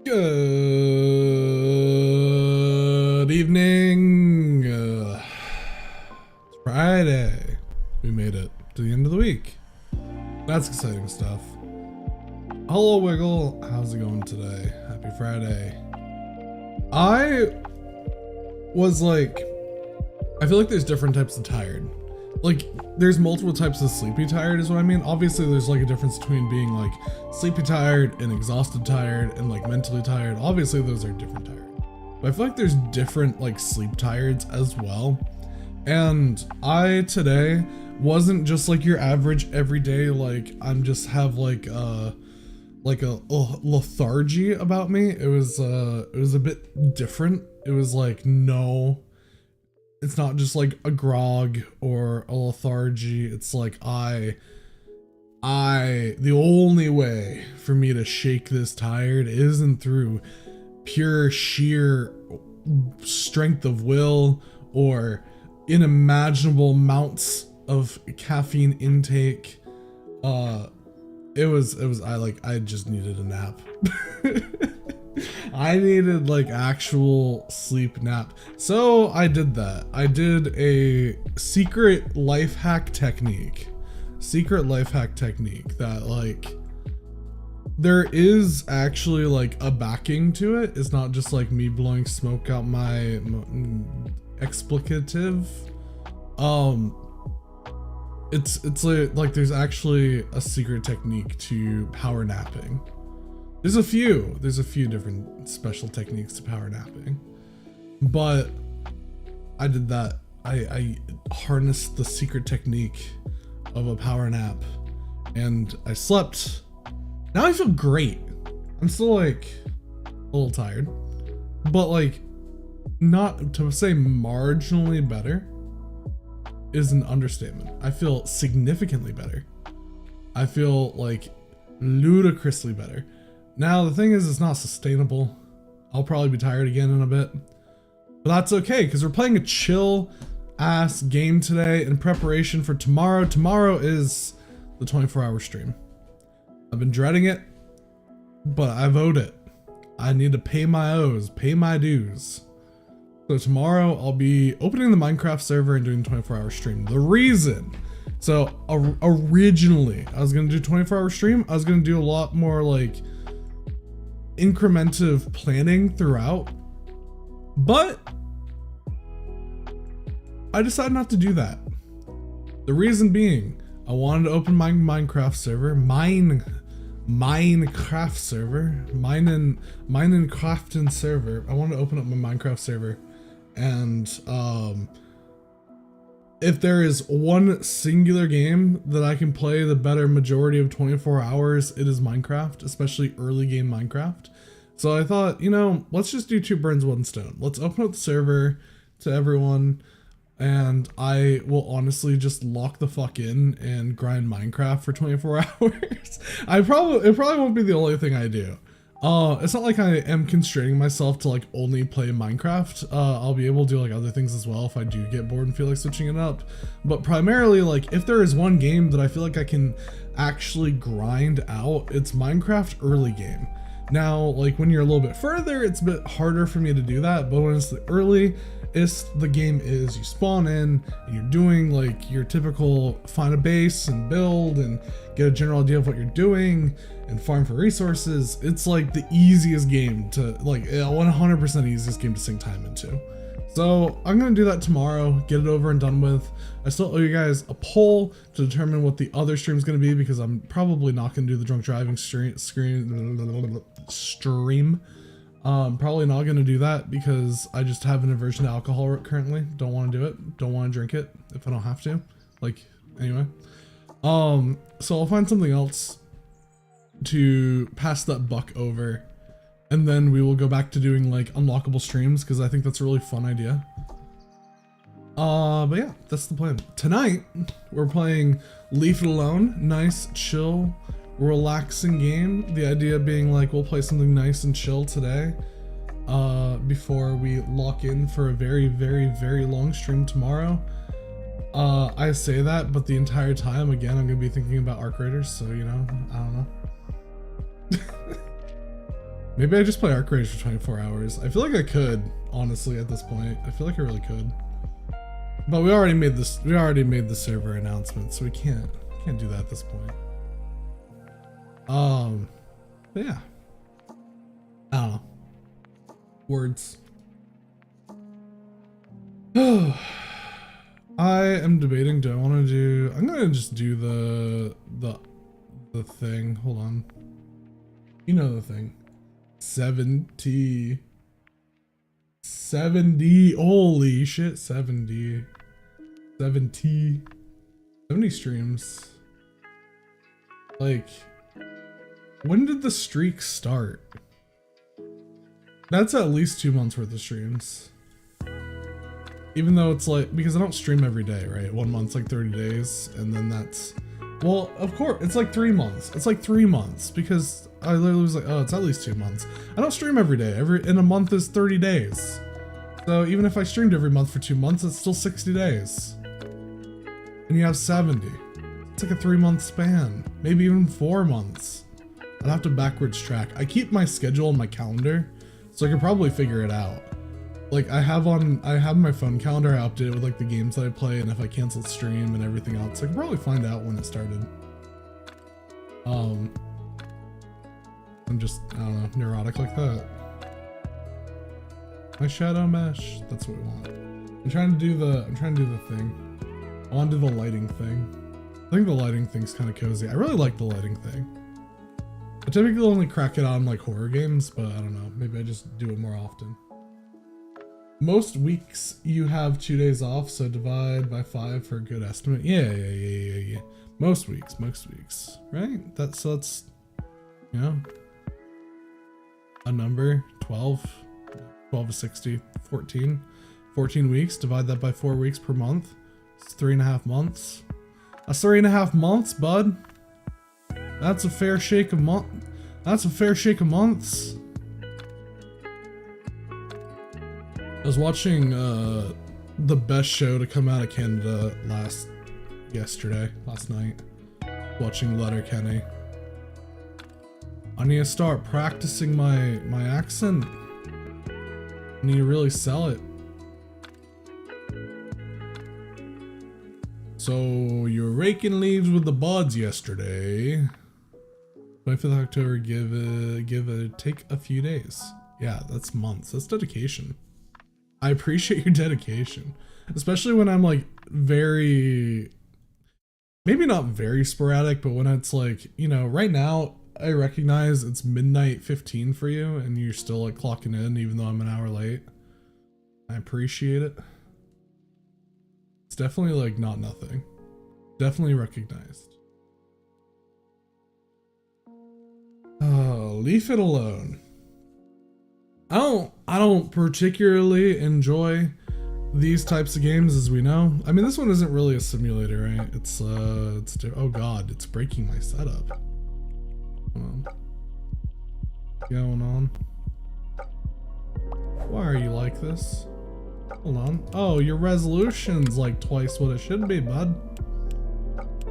Good evening. It's Friday. We made it to the end of the week. That's exciting stuff. Hello, Wiggle. How's it going today? Happy Friday. I feel like there's different types of tired. Like, there's multiple types of sleepy tired is what I mean. Obviously, there's like a difference between being like sleepy tired and exhausted tired and like mentally tired. Obviously, those are different tired. But I feel like there's different like sleep tireds as well. And I today wasn't just like your average everyday, like I'm just have like a lethargy about me. It was a bit different. It was like, no, it's not just like a grog or a lethargy. It's like the only way for me to shake this tired isn't through pure sheer strength of will or unimaginable amounts of caffeine intake. I just needed a nap. I needed like actual sleep nap. So I did that. I did a secret life hack technique that like there is actually like a backing to it. It's not just like me blowing smoke out my explicative. It's like there's actually a secret technique to power napping. There's a few different special techniques to power napping, but I did that. I harnessed the secret technique of a power nap, and I slept. Now I feel great. I'm still like a little tired, but like not to say marginally better is an understatement. I feel significantly better. I feel like ludicrously better. Now the thing is, it's not sustainable. I'll probably be tired again in a bit, but that's okay because we're playing a chill ass game today in preparation for tomorrow. Tomorrow is the 24-hour stream. I've been dreading it, but I vote it. I need to pay my O's, pay my dues. So tomorrow I'll be opening the Minecraft server and doing 24-hour stream. The reason, so originally I was gonna do 24-hour stream. I was gonna do a lot more like incremental planning throughout, but I decided not to do that. The reason being, I wanted to open my Minecraft server, Minecraft server. I wanted to open up my Minecraft server, and if there is one singular game that I can play the better majority of 24 hours, it is Minecraft, especially early game Minecraft. So I thought, you know, let's just do two birds, one stone. Let's open up the server to everyone, and I will honestly just lock the fuck in and grind Minecraft for 24 hours. It probably won't be the only thing I do. It's not like I am constraining myself to like only play Minecraft. I'll be able to do like other things as well if I do get bored and feel like switching it up. But primarily, like if there is one game that I feel like I can actually grind out, it's Minecraft early game. Now, like when you're a little bit further, it's a bit harder for me to do that, but when it's the early, the game is you spawn in and you're doing like your typical find a base and build and get a general idea of what you're doing and farm for resources. It's like the easiest game to like 100% easiest game to sink time into. So I'm gonna do that tomorrow, get it over and done with. I still owe you guys a poll to determine what the other stream is gonna be, because I'm probably not gonna do the drunk driving stream. Probably not gonna do that because I just have an aversion to alcohol currently. Don't want to do it. Don't want to drink it if I don't have to. Like, anyway. So I'll find something else to pass that buck over, and then we will go back to doing like unlockable streams, because I think that's a really fun idea. But yeah, that's the plan. Tonight we're playing Leave It Alone. Nice, chill, relaxing game. The idea being like we'll play something nice and chill today before we lock in for a very, very, very long stream tomorrow. I say that, but the entire time, again, I'm gonna be thinking about Arc Raiders, so you know, I don't know. Maybe I just play Arc Raiders for 24 hours. I feel like I could, honestly, at this point. I feel like I really could. But we already made the server announcement, so we can't do that at this point. But yeah. I don't know. Words. I am debating, do I want to do, I'm gonna just do the thing. Hold on. You know the thing. 70. Holy shit, 70 streams. Like, when did the streak start? That's at least 2 months worth of streams. Even though it's like, because I don't stream every day, right? 1 month's like 30 days, and then that's, well, of course, it's like 3 months. It's like 3 months, because I literally was like, oh, it's at least 2 months. I don't stream every day. In a month is 30 days. So even if I streamed every month for 2 months, it's still 60 days. And you have 70. It's like a 3-month span, maybe even 4 months. I'd have to backwards track. I keep my schedule on my calendar, so I could probably figure it out. Like I have my phone calendar, I update it with like the games that I play, and if I cancel stream and everything else, I can probably find out when it started. I'm just, I don't know, neurotic like that. My shadow mesh, that's what we want. I'm trying to do the thing. I want to do the lighting thing. I think the lighting thing's kind of cozy. I really like the lighting thing. I typically only crack it on like horror games, but I don't know. Maybe I just do it more often. Most weeks you have 2 days off, so divide by 5 for a good estimate. Yeah. Most weeks, right? That's, you know, a number, 12 to 60, 14 weeks. Divide that by 4 weeks per month. It's 3.5 months. That's 3.5 months, bud. That's a fair shake of month. That's a fair shake of months. I was watching the best show to come out of Canada last night. Watching Letterkenny. I need to start practicing my accent. I need to really sell it. So you're raking leaves with the buds yesterday. 25th October, take a few days. Yeah, that's months. That's dedication. I appreciate your dedication, especially when I'm like maybe not very sporadic, but when it's like, you know, right now I recognize it's midnight 15 for you and you're still like clocking in even though I'm an hour late. I appreciate it. It's definitely like not nothing. Definitely recognized. Oh, leave it alone. I don't particularly enjoy these types of games, as we know. I mean, this one isn't really a simulator, right? It's oh god, it's breaking my setup. Hold on. Going on. Why are you like this? Hold on. Oh, your resolution's like twice what it should be, bud.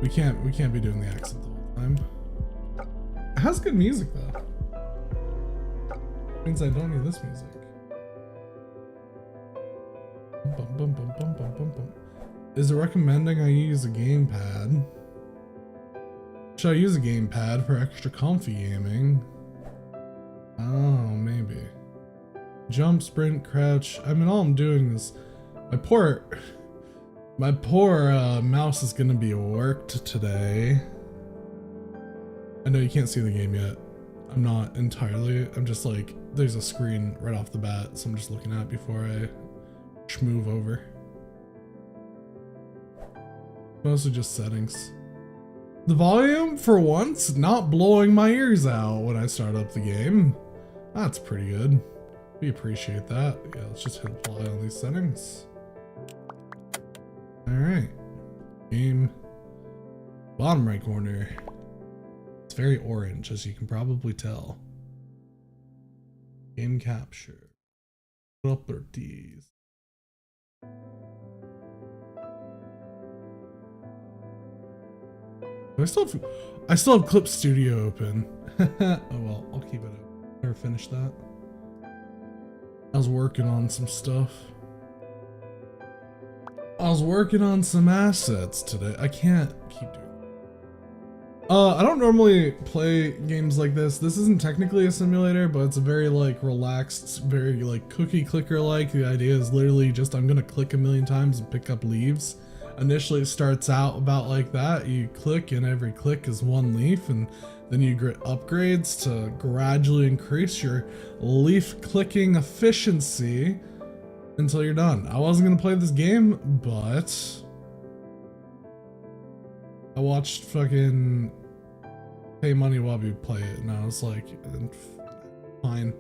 We can't be doing the accent the whole time. It has good music though. Means I don't need this music. Is it recommending I use a gamepad? Should I use a gamepad for extra comfy gaming? Oh, maybe. Jump, sprint, crouch. I mean, all I'm doing is my poor mouse is gonna be worked today. I know you can't see the game yet. I'm not entirely. I'm just like, there's a screen right off the bat, so I'm just looking at it before I schmove over. Mostly just settings. The volume, for once, not blowing my ears out when I start up the game. That's pretty good. We appreciate that. Yeah, let's just hit apply on these settings. Alright. Game. Bottom right corner. It's very orange, as you can probably tell. Game capture. Properties. I still have Clip Studio open. Oh well, I'll keep it open. Never finished that. I was working on some stuff. I was working on some assets today. I can't keep doing it. I don't normally play games like this. This isn't technically a simulator, but it's a very like relaxed, very like cookie clicker like. The idea is literally just I'm gonna click a million times and pick up leaves. Initially it starts out about like that. You click and every click is one leaf, and then you get upgrades to gradually increase your leaf clicking efficiency until you're done. I wasn't gonna play this game, but I watched fucking Pay Money Wobby play it, and I was like, fine.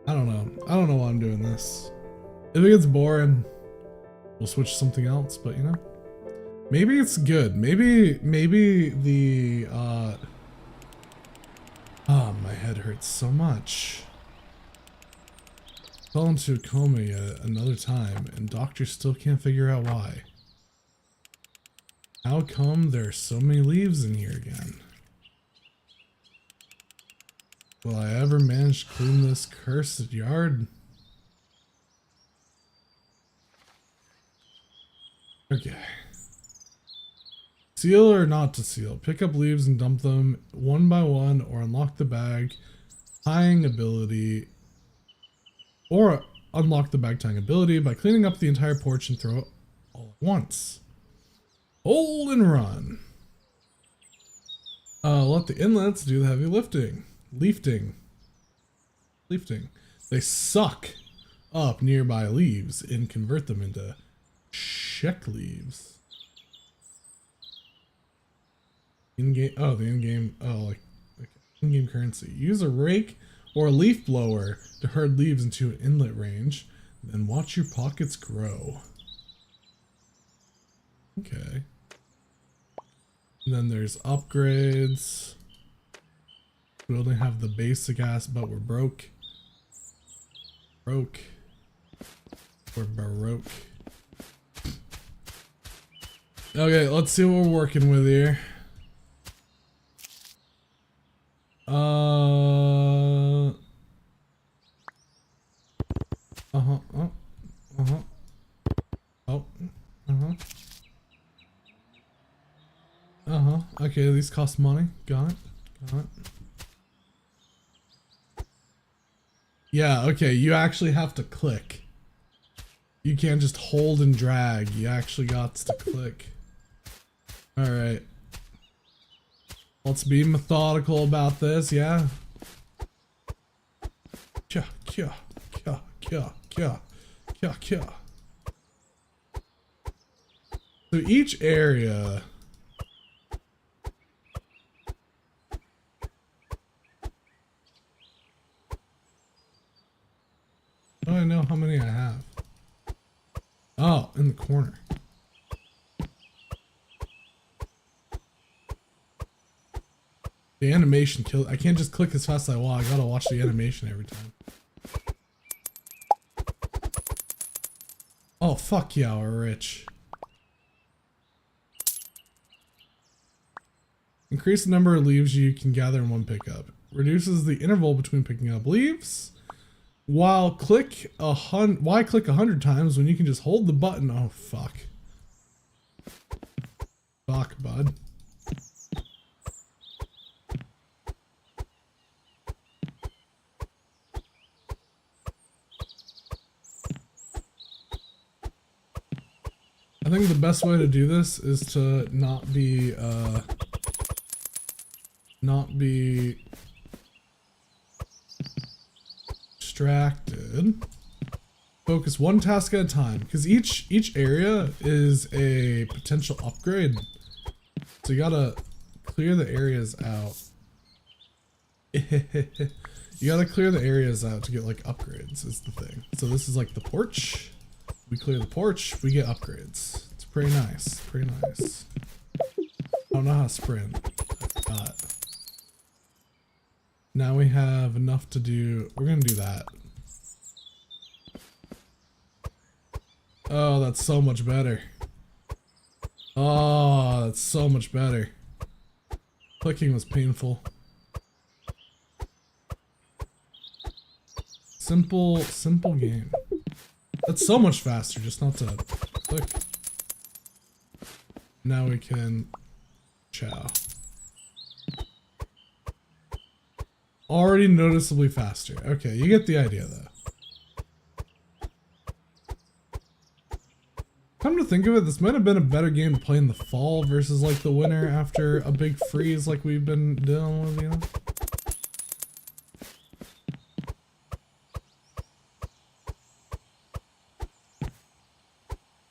I don't know why I'm doing this. If it gets boring, we'll switch to something else, but you know, maybe it's good. Maybe the oh, my head hurts so much. Fell into a coma yet another time, and doctors still can't figure out why. How come there are so many leaves in here again? Will I ever manage to clean this cursed yard? Okay. Seal or not to seal? Pick up leaves and dump them one by one, or unlock the bag tying ability, or unlock the bag tying ability by cleaning up the entire porch and throw it all at once. Hold and run. Let the inlets do the heavy lifting. Leafting. They suck up nearby leaves and convert them into check leaves. In-game, oh, the in-game, oh, like in-game currency. Use a rake or a leaf blower to herd leaves into an inlet range, then watch your pockets grow. Okay. And then there's upgrades. We only have the basic ass, but we're broke. We're baroque. Okay, let's see what we're working with here. Oh. Okay, these cost money. Got it. Yeah, okay, you actually have to click. You can't just hold and drag. You actually got to click. Alright. Let's be methodical about this, yeah? Kya. So each area... Oh, I know how many I have. Oh, in the corner. The animation killed. I can't just click as fast as I want. I gotta watch the animation every time. Oh, fuck yeah, we're rich. Increase the number of leaves you can gather in one pickup. Reduces the interval between picking up leaves. Why click 100 times when you can just hold the button? Oh, fuck. Fuck, bud. I think the best way to do this is to not be distracted. Focus one task at a time, because each area is a potential upgrade. So you gotta clear the areas out. You gotta clear the areas out to get like upgrades is the thing. So this is like the porch. We clear the porch, we get upgrades. It's pretty nice, pretty nice. I don't know how to sprint. I forgot. Now we have enough to do, we're gonna do that. Oh, that's so much better. Oh, that's so much better. Clicking was painful. Simple game. That's so much faster, just not to click. Now we can chow. Already noticeably faster. Okay, you get the idea though. Come to think of it, this might have been a better game to play in the fall versus like the winter after a big freeze like we've been dealing with, you know?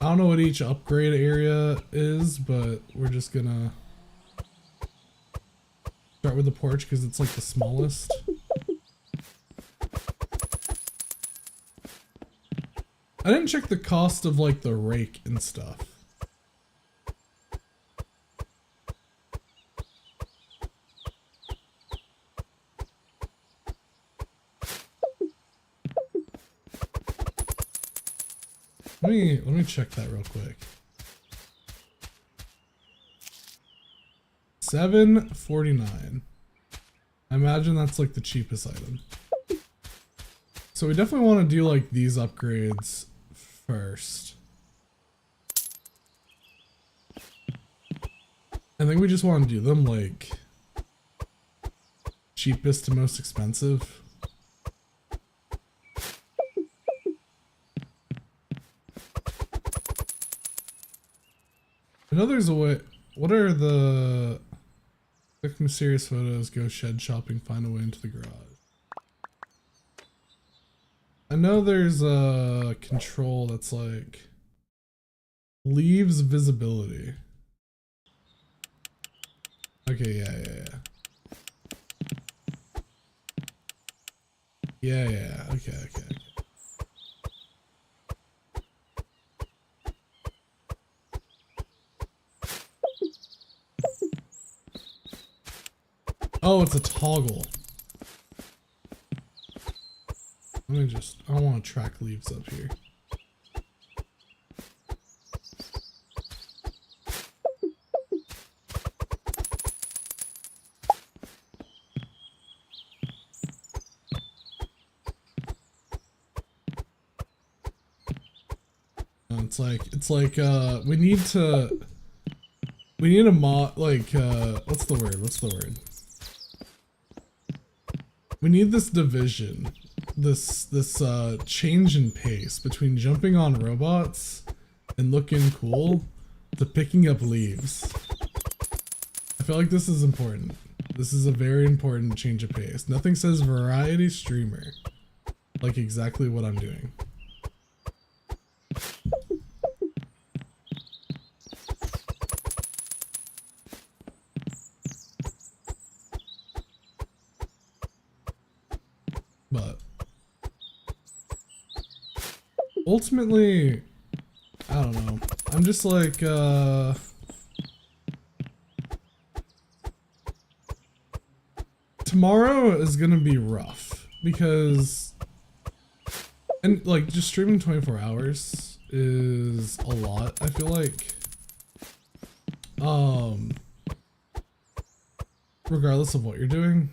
I don't know what each upgrade area is, but we're just gonna start with the porch because it's like the smallest. I didn't check the cost of like the rake and stuff. Let me check that real quick. $7.49. I imagine that's like the cheapest item. So we definitely want to do like these upgrades first. I think we just want to do them like cheapest to most expensive. I know there's a way. What are the Click mysterious photos, go shed shopping, find a way into the garage. I know there's a control that's like leaves visibility. Okay, yeah. Yeah, okay. Oh, it's a toggle. I want to track leaves up here. It's like we need a mod, like what's the word? We need this division, this change in pace between jumping on robots and looking cool to picking up leaves. I feel like this is important. This is a very important change of pace. Nothing says variety streamer like exactly what I'm doing. But ultimately, I don't know. I'm just like, tomorrow is gonna be rough because, and like just streaming 24 hours is a lot. I feel like, regardless of what you're doing,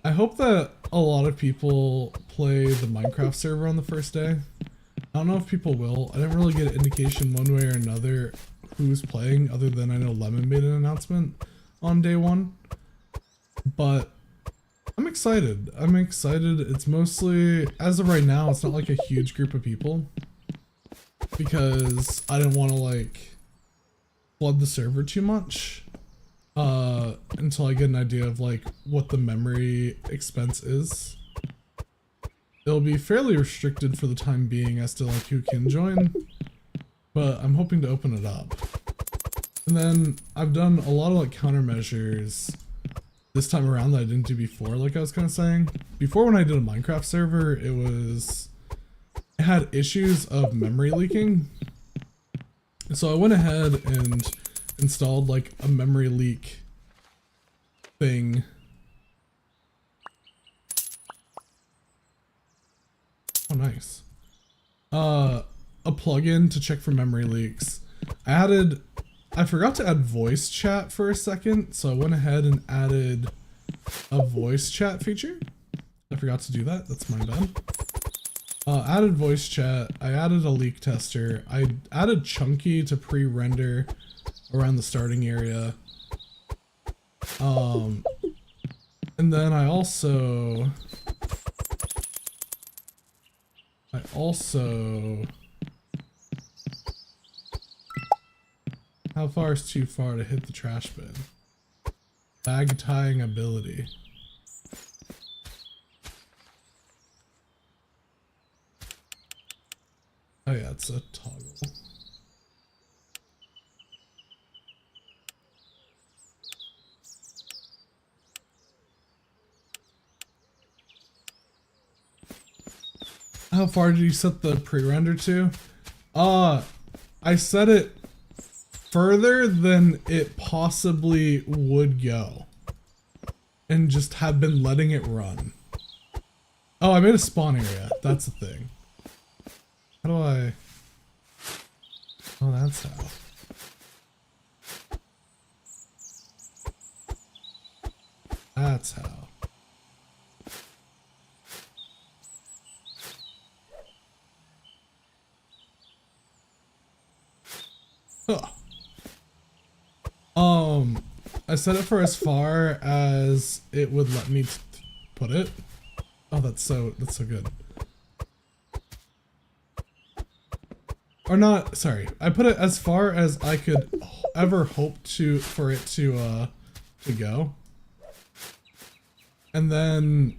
I hope that a lot of people play the Minecraft server on the first day. I don't know if people will. I didn't really get an indication one way or another who's playing, other than I know Lemon made an announcement on day one. But I'm excited. It's mostly, as of right now, it's not like a huge group of people, because I didn't want to like flood the server too much until I get an idea of like what the memory expense is. It'll be fairly restricted for the time being as to like who can join, but I'm hoping to open it up. And then I've done a lot of like countermeasures this time around that I didn't do before, like I was kind of saying. Before, when I did a Minecraft server, it had issues of memory leaking. So I went ahead and installed like a memory leak thing. Oh, nice. A plugin to check for memory leaks. I forgot to add voice chat for a second, so I went ahead and added a voice chat feature. I forgot to do that. That's my bad. Added voice chat. I added a leak tester. I added Chunky to pre-render around the starting area. And then I also how far is too far to hit the trash bin? Bag tying ability. Oh yeah, it's a toggle. How far did you set the pre-render to? I set it further than it possibly would go, and just have been letting it run. Oh, I made a spawn area. That's the thing. How do I... Oh, that's how. That's how. Huh. I set it for as far as it would let me put it. Oh, that's so good. or not, sorry, I put it as far as I could ever hope for it to go. And then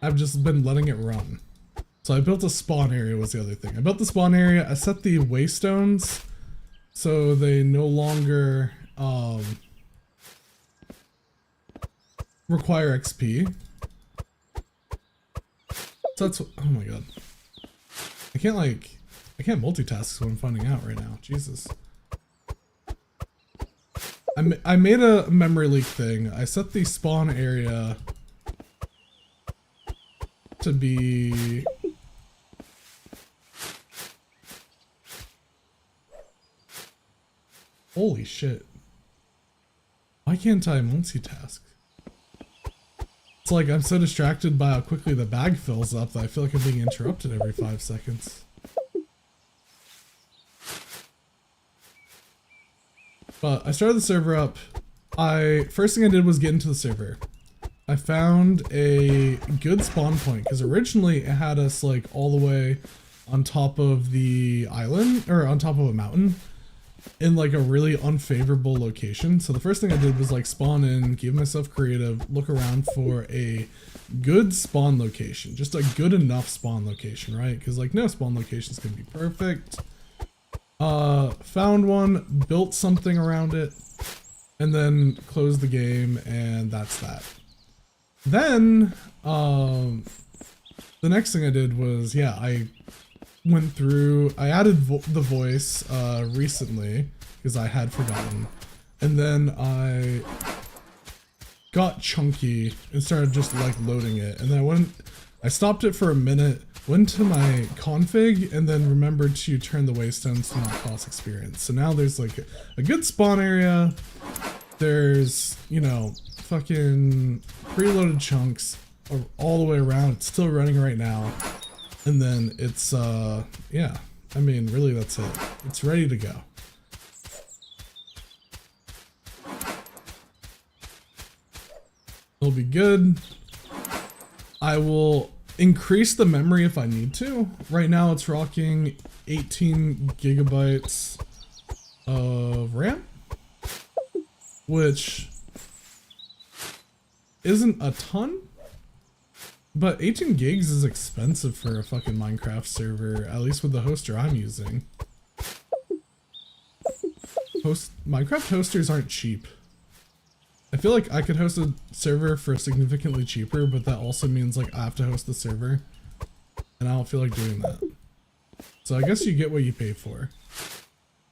I've just been letting it run. So I built a spawn area was the other thing. I built the spawn area, I set the waystones so they no longer require XP. So that's, oh my god. I can't multitask what I'm finding out right now. Jesus. I made a memory leak thing. I set the spawn area to be holy shit. Why can't I multitask? It's like I'm so distracted by how quickly the bag fills up that I feel like I'm being interrupted every 5 seconds. But I started the server up. First thing I did was get into the server. I found a good spawn point because originally it had us like all the way on top of the island or on top of a mountain in like a really unfavorable location. So the first thing I did was like spawn in, give myself creative, look around for a good spawn location, just a good enough spawn location, right? Because like no spawn location is gonna be perfect. Found one, built something around it, and then closed the game, and that's that. Then, the next thing I did was, yeah, I went through, I added the voice, recently, because I had forgotten, and then I got chunky and started just, like, loading it, and then I stopped it for a minute, went to my config, and then remembered to turn the waystones to not cost experience. So now there's, like, a good spawn area, there's, you know, fucking preloaded chunks all the way around. It's still running right now. And then it's, yeah, I mean, really that's it. It's ready to go. It'll be good. I will increase the memory if I need to. Right now it's rocking 18 gigabytes of RAM, which isn't a ton, but 18 gigs is expensive for a fucking Minecraft server, at least with the hoster I'm using. Minecraft hosters aren't cheap. I feel like I could host a server for significantly cheaper, but that also means like I have to host the server, and I don't feel like doing that. So I guess you get what you pay for.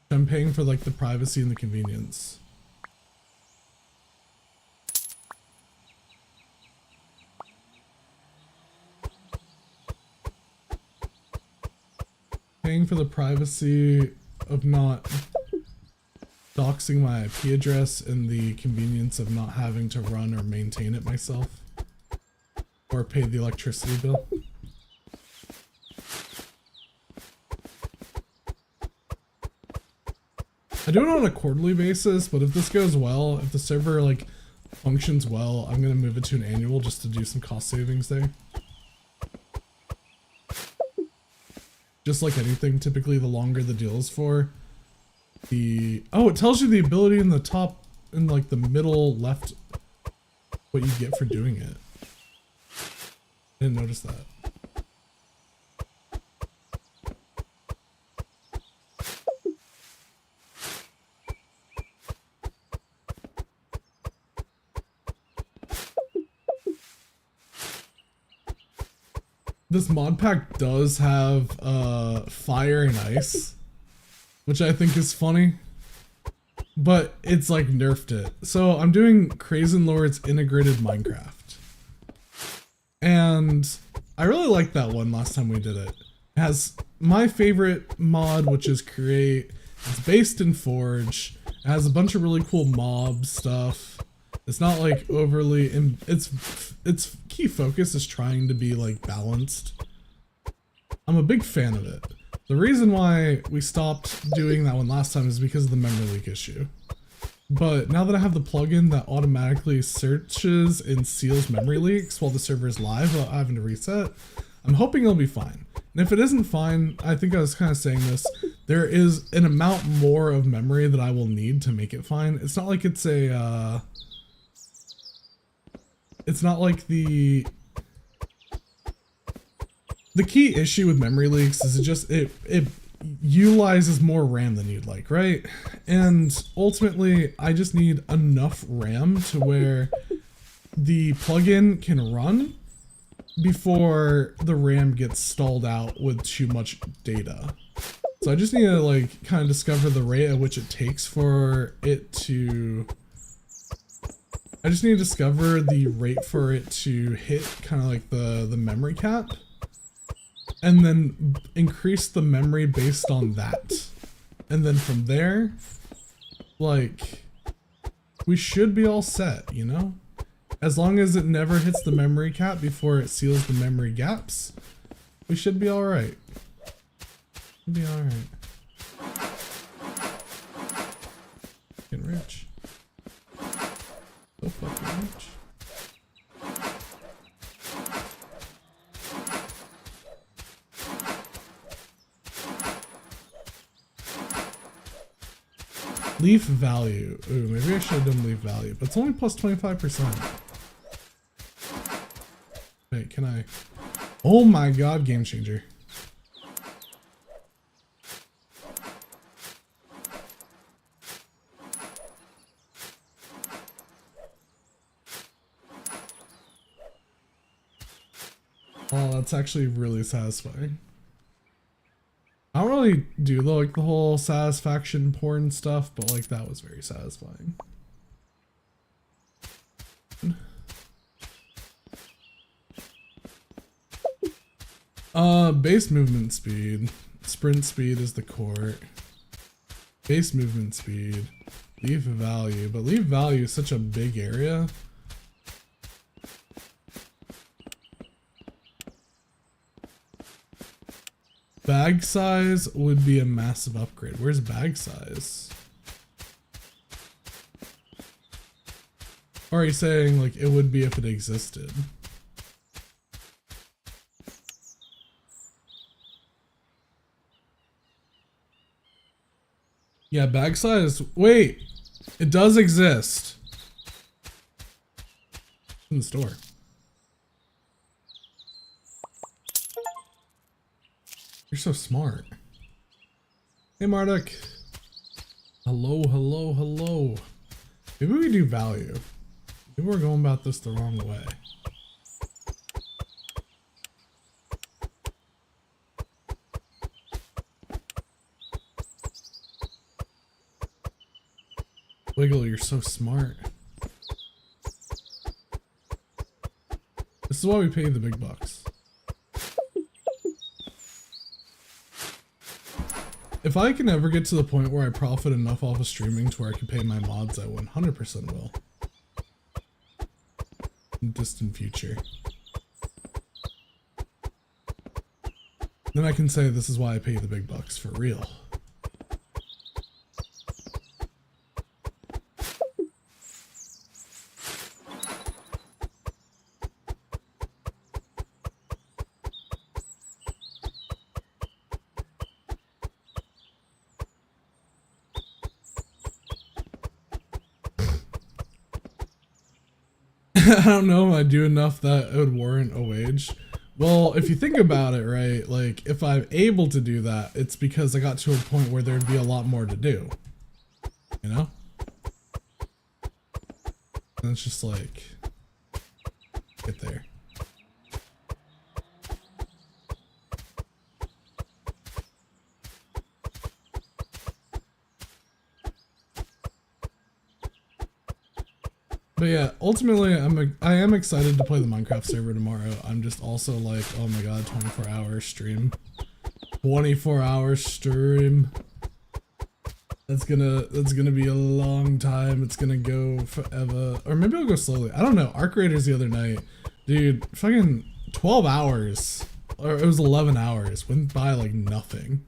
I'm paying for like the privacy and the convenience. Paying for the privacy of not doxing my IP address and the convenience of not having to run or maintain it myself or pay the electricity bill. I do it on a quarterly basis, but if this goes well, if the server like functions well, I'm gonna move it to an annual just to do some cost savings there. Just like anything, typically the longer the deal is for, oh, it tells you the ability in the top, in like the middle left, what you get for doing it. I didn't notice that. This mod pack does have fire and ice, which I think is funny, but it's like nerfed it. So I'm doing Crazen Lord's integrated Minecraft, and I really liked that one last time we did it. It has my favorite mod, which is Create. It's based in Forge. It has a bunch of really cool mob stuff. It's not like overly, its key focus is trying to be like balanced. I'm a big fan of it. The reason why we stopped doing that one last time is because of the memory leak issue. But now that I have the plugin that automatically searches and seals memory leaks while the server is live without having to reset, I'm hoping it'll be fine. And if it isn't fine, I think I was kind of saying this, there is an amount more of memory that I will need to make it fine. It's not like it's a, it's not like the key issue with memory leaks is it utilizes more RAM than you'd like, right? And ultimately, I just need enough RAM to where the plugin can run before the RAM gets stalled out with too much data. So I just need to like kind of discover the rate at which it takes for it to, I just need to discover the rate for it to hit kind of like the memory cap, and then increase the memory based on that. And then from there, like, we should be all set, you know? As long as it never hits the memory cap before it seals the memory gaps, we should be alright. Be alright. Fucking rich. So fucking rich. Leaf value. Ooh, maybe I should have done leaf value, but it's only plus 25%. Wait, can I? Oh my god, game changer. Oh, that's actually really satisfying. I don't really do like the whole satisfaction porn stuff, but like that was very satisfying. Base movement speed. Sprint speed is the court. Base movement speed. Leaf value, but leaf value is such a big area. Bag size would be a massive upgrade. Where's bag size? Or are you saying like it would be if it existed? Yeah, bag size. Wait, it does exist. It's in the store. You're so smart. Hey, Marduk. Hello, hello, hello. Maybe we do value. Maybe we're going about this the wrong way. Wiggle, you're so smart. This is why we pay the big bucks. If I can ever get to the point where I profit enough off of streaming to where I can pay my mods, I 100% will. In distant future. Then I can say this is why I pay the big bucks for real. I don't know if I do enough that it would warrant a wage. Well, if you think about it, right, like if I'm able to do that, it's because I got to a point where there'd be a lot more to do, you know? And it's just like, get there. But yeah, ultimately, I am excited to play the Minecraft server tomorrow. I'm just also like, oh my god, 24-hour stream. 24-hour stream. That's gonna be a long time. It's gonna go forever. Or maybe I'll go slowly. I don't know. Arc Raiders the other night, dude, fucking 12 hours. Or it was 11 hours. Went by like nothing.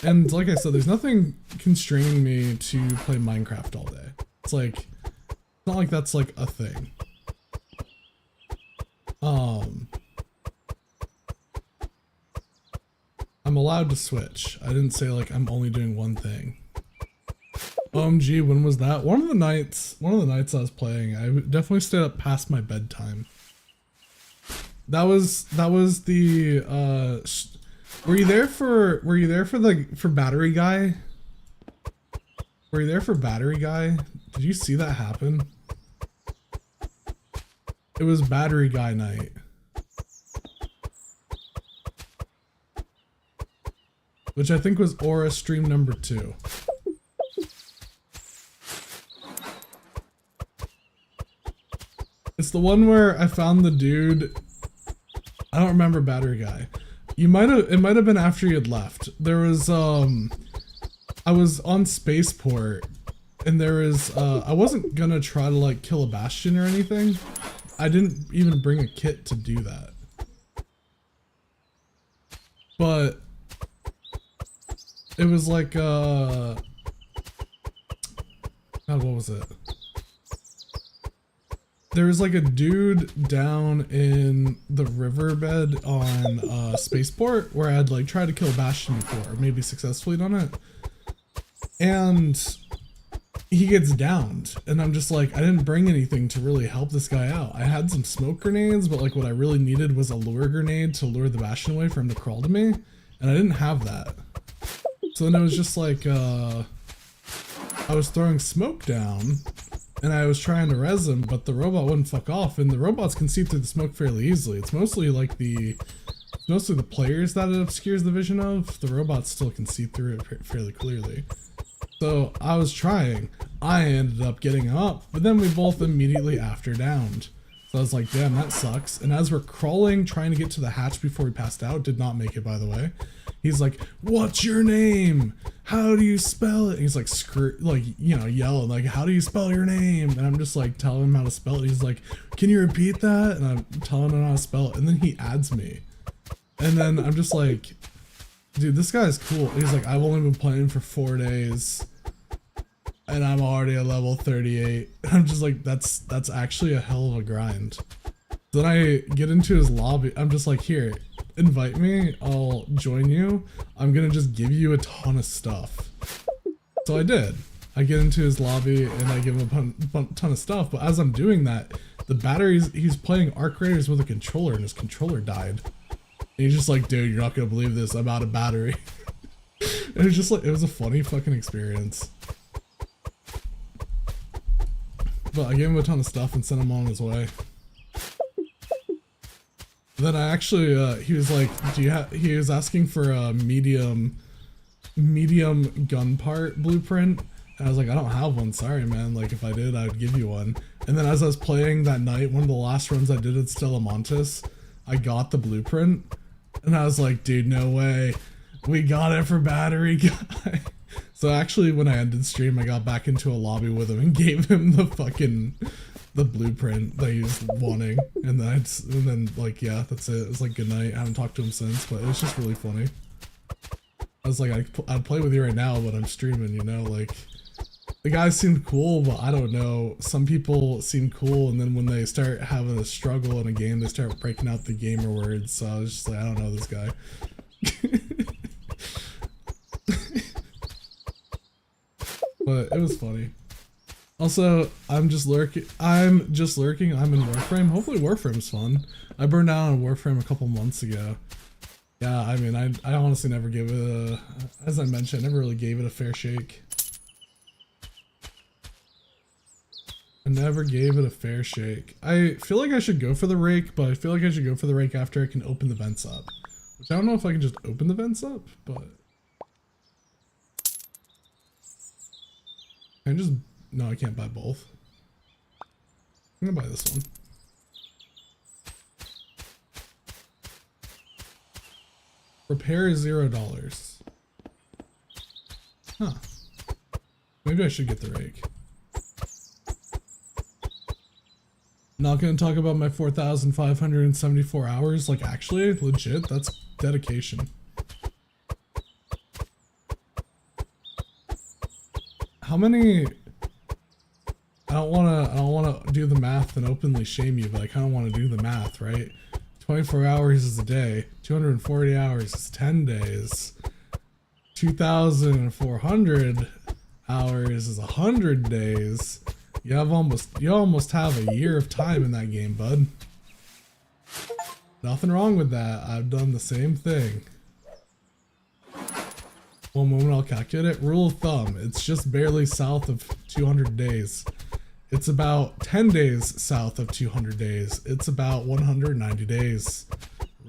And like I said, there's nothing constraining me to play Minecraft all day. It's like, it's not like that's like a thing. I'm allowed to switch. I didn't say like I'm only doing one thing. OMG, when was that? One of the nights I was playing, I definitely stayed up past my bedtime. That was the were you there for Battery Guy? Were you there for Battery Guy? Did you see that happen? It was Battery Guy night. Which I think was Aura stream number 2. It's the one where I found the dude. I don't remember Battery Guy. It might have been after you had left. There was I was on Spaceport and there was I wasn't gonna try to like kill a Bastion or anything. I didn't even bring a kit to do that. But it was like God, what was it? There was like a dude down in the riverbed on Spaceport where I had like tried to kill Bastion before, maybe successfully done it. And he gets downed and I'm just like, I didn't bring anything to really help this guy out. I had some smoke grenades, but like what I really needed was a lure grenade to lure the Bastion away for him to crawl to me. And I didn't have that. So then it was just like, I was throwing smoke down and I was trying to res him, but the robot wouldn't fuck off, and the robots can see through the smoke fairly easily. It's mostly like the players that it obscures the vision of. The robots still can see through it fairly clearly. So I was trying. I ended up getting up, but then we both immediately after downed. So I was like, damn, that sucks. And as we're crawling, trying to get to the hatch before we passed out, did not make it, by the way. He's like, what's your name? How do you spell it? And he's like, yelling, like, how do you spell your name? And I'm just like telling him how to spell it. He's like, can you repeat that? And I'm telling him how to spell it. And then he adds me. And then I'm just like, dude, this guy's cool. He's like, I've only been playing for 4 days and I'm already at level 38. And I'm just like, that's actually a hell of a grind. Then I get into his lobby. I'm just like, here, invite me. I'll join you. I'm gonna just give you a ton of stuff. So I did. I get into his lobby and I give him a ton of stuff. But as I'm doing that, the batteries, he's playing Arc Raiders with a controller and his controller died. And he's just like, dude, you're not gonna believe this. I'm out of battery. It was just like, it was a funny fucking experience. But I gave him a ton of stuff and sent him on his way. Then I actually, he was like, he was asking for a medium gun part blueprint. And I was like, I don't have one, sorry man, like if I did, I would give you one. And then as I was playing that night, one of the last runs I did at Stella Montes, I got the blueprint. And I was like, dude, no way. We got it for Battery Guy. So actually when I ended stream, I got back into a lobby with him and gave him the blueprint that he was wanting, and then like, yeah, that's it. It was like, good night. I haven't talked to him since, but it was just really funny. I was like, I'd play with you right now, but I'm streaming, you know, like, the guys seemed cool, but I don't know, some people seem cool, and then when they start having a struggle in a game, they start breaking out the gamer words, so I was just like, I don't know this guy. But it was funny. Also, I'm just lurking. I'm in Warframe. Hopefully Warframe's fun. I burned down on Warframe a couple months ago. Yeah, I mean, I honestly never gave it a, as I mentioned, I never really gave it a fair shake. I never gave it a fair shake. I feel like I should go for the rake, but I feel like I should go for the rake after I can open the vents up. Which I don't know if I can just open the vents up, but... I just... No, I can't buy both. I'm gonna buy this one. Repair is $0. Huh. Maybe I should get the rake. Not gonna talk about my 4,574 hours. Like, actually, legit, that's dedication. How many... I don't wanna do the math and openly shame you, but I kinda wanna do the math, right? 24 hours is a day. 240 hours is 10 days. 2,400 hours is 100 days. You almost have a year of time in that game, bud. Nothing wrong with that. I've done the same thing. One moment, I'll calculate it. Rule of thumb, it's just barely south of 200 days. It's about 10 days south of 200 days. It's about 190 days.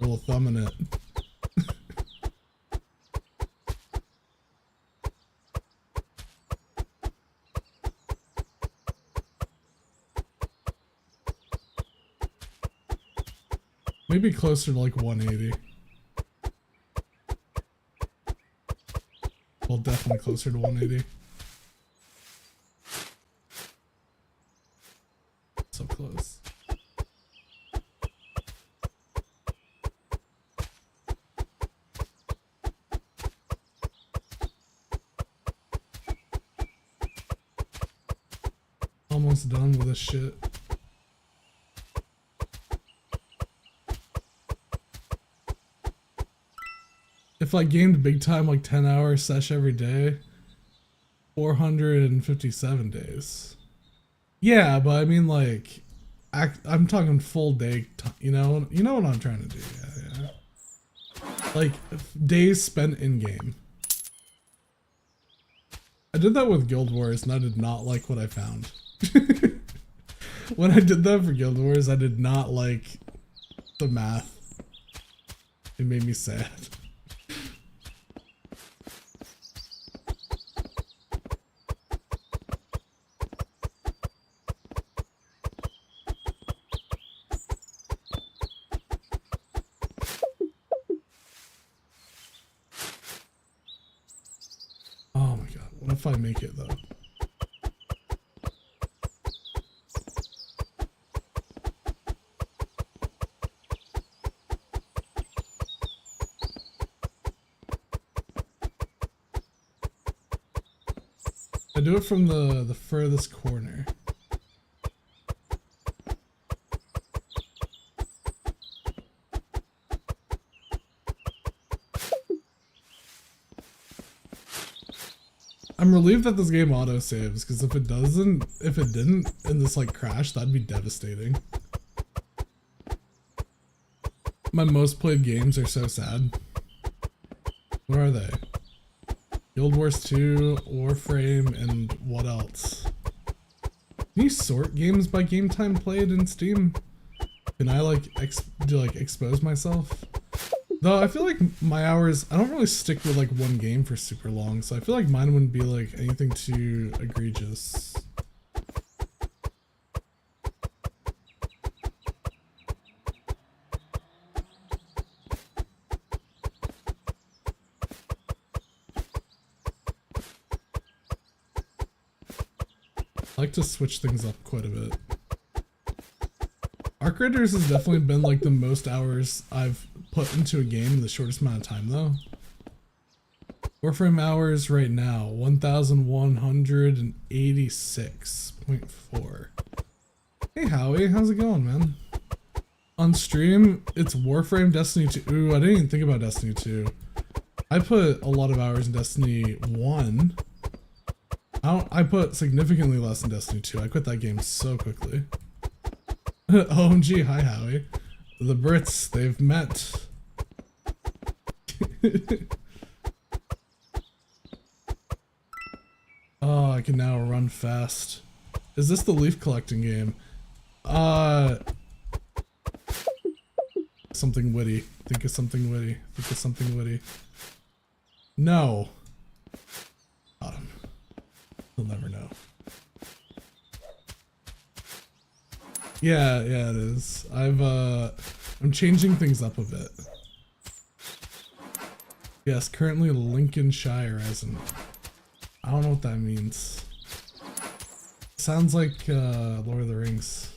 Rule of thumb in it. Maybe closer to like 180. Well, definitely closer to 180. So close. Almost done with this shit. If I gamed big time, like 10-hour sesh every day, 457 days. Yeah, but I mean like, I'm talking full day, you know what I'm trying to do, yeah. Like, days spent in-game. I did that with Guild Wars and I did not like what I found. When I did that for Guild Wars, I did not like the math. It made me sad. Oh my god, what if I make it though? I do it from the furthest corner. I'm relieved that this game auto saves, because if it didn't, and this like crashed, that'd be devastating. My most played games are so sad. What are they? Guild Wars 2, Warframe, and what else? Can you sort games by game time played in Steam? Can I like expose myself? Though I feel like my hours, I don't really stick with like one game for super long, so I feel like mine wouldn't be like anything too egregious. I like to switch things up quite a bit. Arc Raiders has definitely been like the most hours I've put into a game in the shortest amount of time though. Warframe hours right now, 1,186.4. Hey Howie, how's it going, man? On stream, it's Warframe, Destiny 2. Ooh, I didn't even think about Destiny 2. I put a lot of hours in Destiny 1. I put significantly less in Destiny 2. I quit that game so quickly. OMG, hi Howie. The Brits, they've met. Oh, I can now run fast. Is this the leaf collecting game? Something witty. Think of something witty. Think of something witty. No. Got him. He'll never know. Yeah, it is. I'm changing things up a bit. Yes, currently Lincolnshire as in, I don't know what that means. Sounds like Lord of the Rings.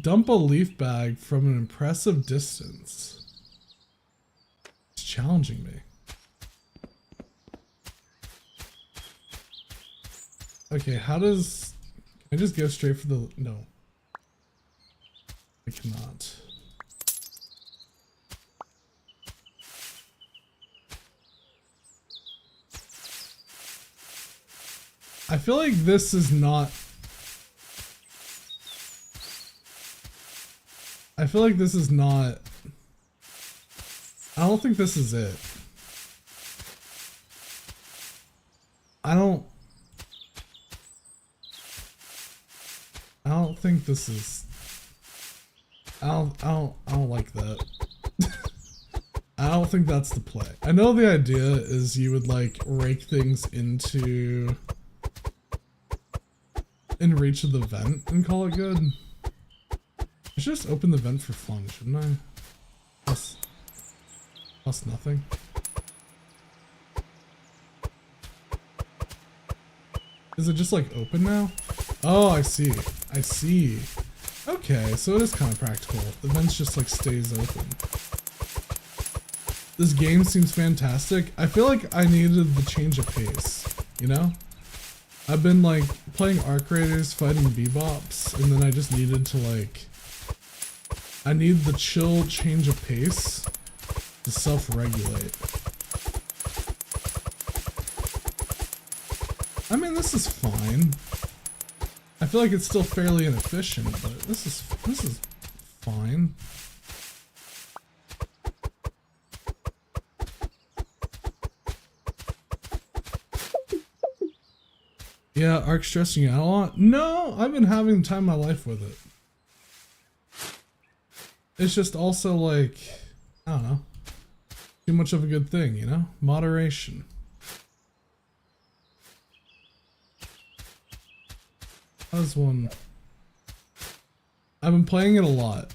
Dump a leaf bag from an impressive distance. It's challenging me. Okay, how does I just go straight for the, no. I cannot. I feel like this is not. I feel like this is not. I don't think this is it. I don't think this is. I don't like that. I don't think that's the play. I know the idea is you would like rake things into in reach of the vent and call it good. I should just open the vent for fun, shouldn't I? Plus nothing. Is it just like open now? Oh, I see. I see. Okay, so it is kind of practical. The vent just like stays open. This game seems fantastic. I feel like I needed the change of pace, you know? I've been like playing Arc Raiders, fighting Bebops, and then I just needed to like, I need the chill change of pace to self-regulate. I mean, this is fine. I feel like it's still fairly inefficient, but this is fine. Yeah, Arc's stressing you out a lot? No, I've been having the time of my life with it. It's just also like, I don't know, too much of a good thing, you know? Moderation. How's one? I've been playing it a lot.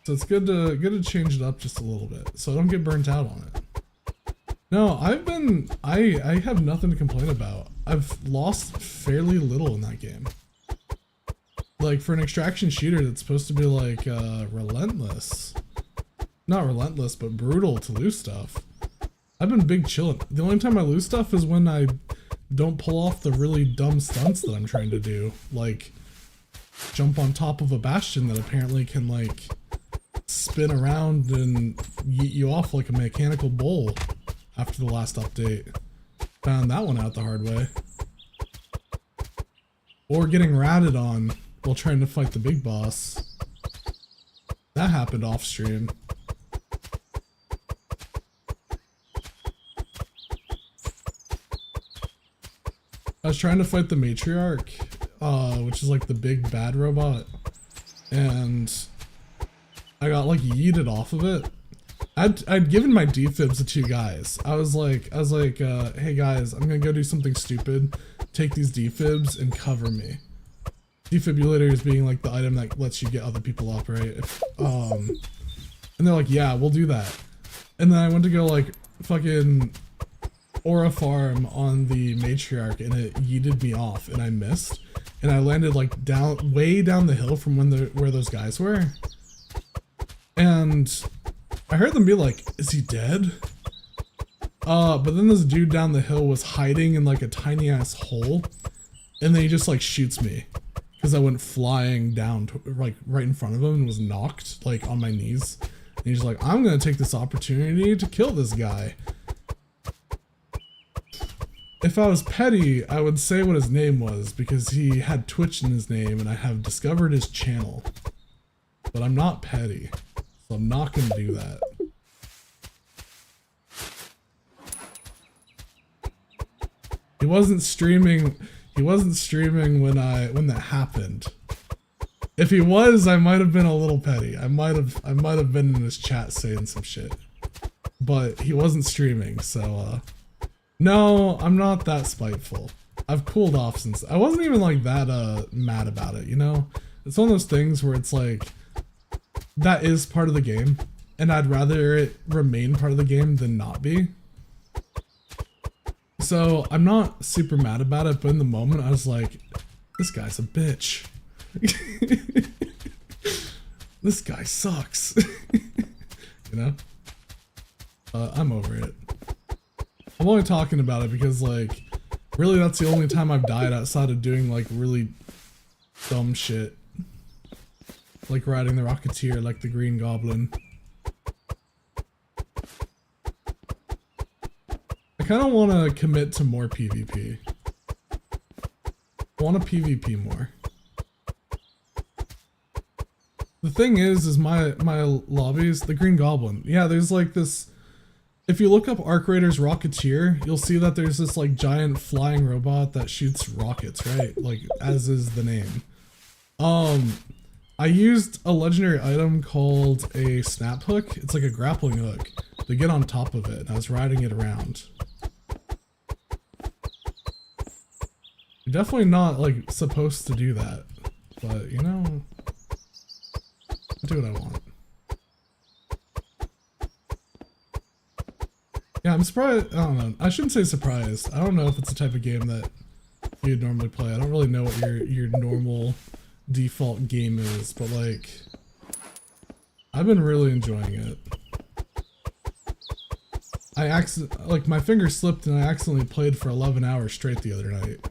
So it's good to change it up just a little bit so I don't get burnt out on it. No, I have nothing to complain about. I've lost fairly little in that game. Like for an extraction shooter that's supposed to be like relentless. Not relentless, but brutal to lose stuff. I've been big chillin'. The only time I lose stuff is when I don't pull off the really dumb stunts that I'm trying to do. Like jump on top of a bastion that apparently can like spin around and yeet you off like a mechanical bull. After the last update. Found that one out the hard way. Or getting ratted on while trying to fight the big boss. That happened off stream. I was trying to fight the matriarch, which is like the big bad robot. And I got like yeeted off of it. I'd given my defibs to two guys. I was like, hey guys, I'm gonna go do something stupid. Take these defibs and cover me. Defibrillators being like the item that lets you get other people up, right? And they're like, yeah, we'll do that. And then I went to go like fucking aura farm on the matriarch and it yeeted me off and I missed. And I landed like way down the hill from where those guys were. And I heard them be like, is he dead? But then this dude down the hill was hiding in like a tiny ass hole. And then he just like shoots me. Because I went flying down to, like right in front of him and was knocked like on my knees. And he's like, I'm gonna take this opportunity to kill this guy. If I was petty, I would say what his name was because he had Twitch in his name and I have discovered his channel. But I'm not petty. So I'm not gonna do that. He wasn't streaming when that happened. If he was, I might have been a little petty. I might have been in his chat saying some shit. But he wasn't streaming, so no, I'm not that spiteful. I've cooled off since. I wasn't even like that mad about it, you know? It's one of those things where it's like that is part of the game, and I'd rather it remain part of the game than not be. So I'm not super mad about it, but in the moment I was like, this guy's a bitch. This guy sucks. You know? I'm over it. I'm only talking about it because like Really, that's the only time I've died outside of doing like really dumb shit. Like riding the Rocketeer like the Green Goblin. I kind of want to commit to more PvP. I want to PvP more. The thing is my lobbies, the Green Goblin. Yeah, there's like this. If you look up Arc Raiders Rocketeer, you'll see that there's this like giant flying robot that shoots rockets, right? Like as is the name. I used a legendary item called a snap hook. It's like a grappling hook to get on top of it. And I was riding it around. You're definitely not like supposed to do that, but you know, I do what I want. Yeah, I'm surprised. I don't know. I shouldn't say surprised. I don't know if it's the type of game that you'd normally play. I don't really know what your normal default game is, but like, I've been really enjoying it. Like my finger slipped and I accidentally played for 11 hours straight the other night.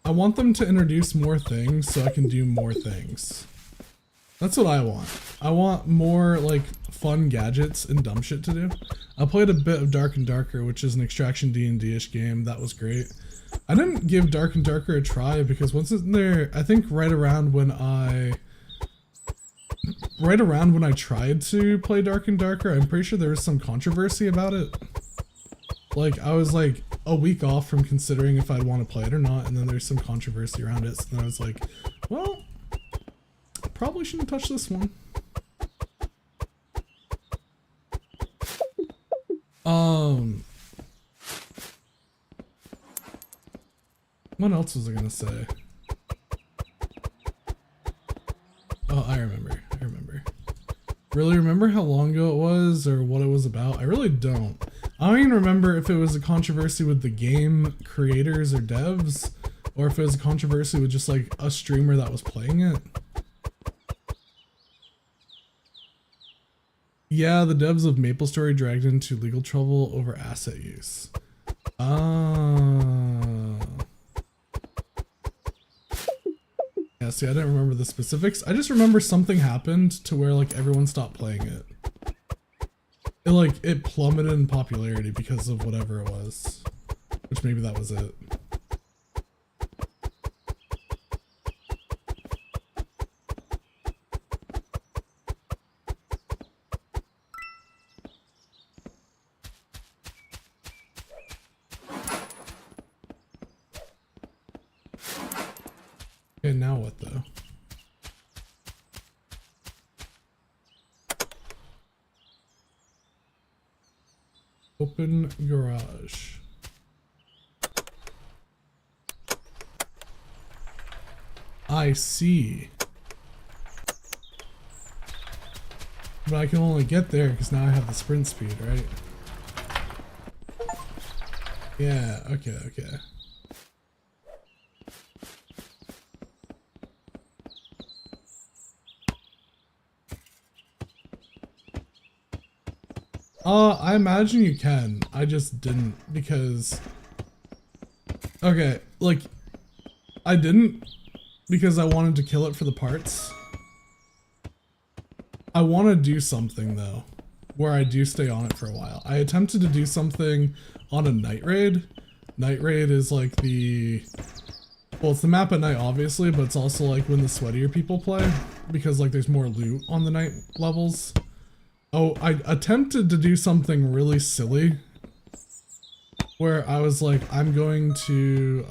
I want them to introduce more things so I can do more things. That's what I want. I want more like fun gadgets and dumb shit to do. I played a bit of Dark and Darker, which is an extraction D&D-ish game. That was great. I didn't give Dark and Darker a try because once it's in there, I think right around when I tried to play Dark and Darker, I'm pretty sure there was some controversy about it. Like, I was like a week off from considering if I'd want to play it or not, and then there's some controversy around it, so then I was like, well, probably shouldn't touch this one. What else was I gonna say? Oh, I remember. Really remember how long ago it was or what it was about? I really don't. I don't even remember if it was a controversy with the game creators or devs, or if it was a controversy with just like a streamer that was playing it. Yeah, the devs of MapleStory dragged into legal trouble over asset use. Yeah, see, I didn't remember the specifics. I just remember something happened to where like everyone stopped playing it. It plummeted in popularity because of whatever it was. Which maybe that was it. Okay, now what though? Open garage. I see. But I can only get there because now I have the sprint speed, right? Yeah, okay. I imagine you can. I just didn't because... Okay, like, I didn't because I wanted to kill it for the parts. I want to do something though, where I do stay on it for a while. I attempted to do something on a night raid. Night raid is like the... Well, it's the map at night obviously, but it's also like when the sweatier people play, because like there's more loot on the night levels. Oh, I attempted to do something really silly where I was like, I'm going to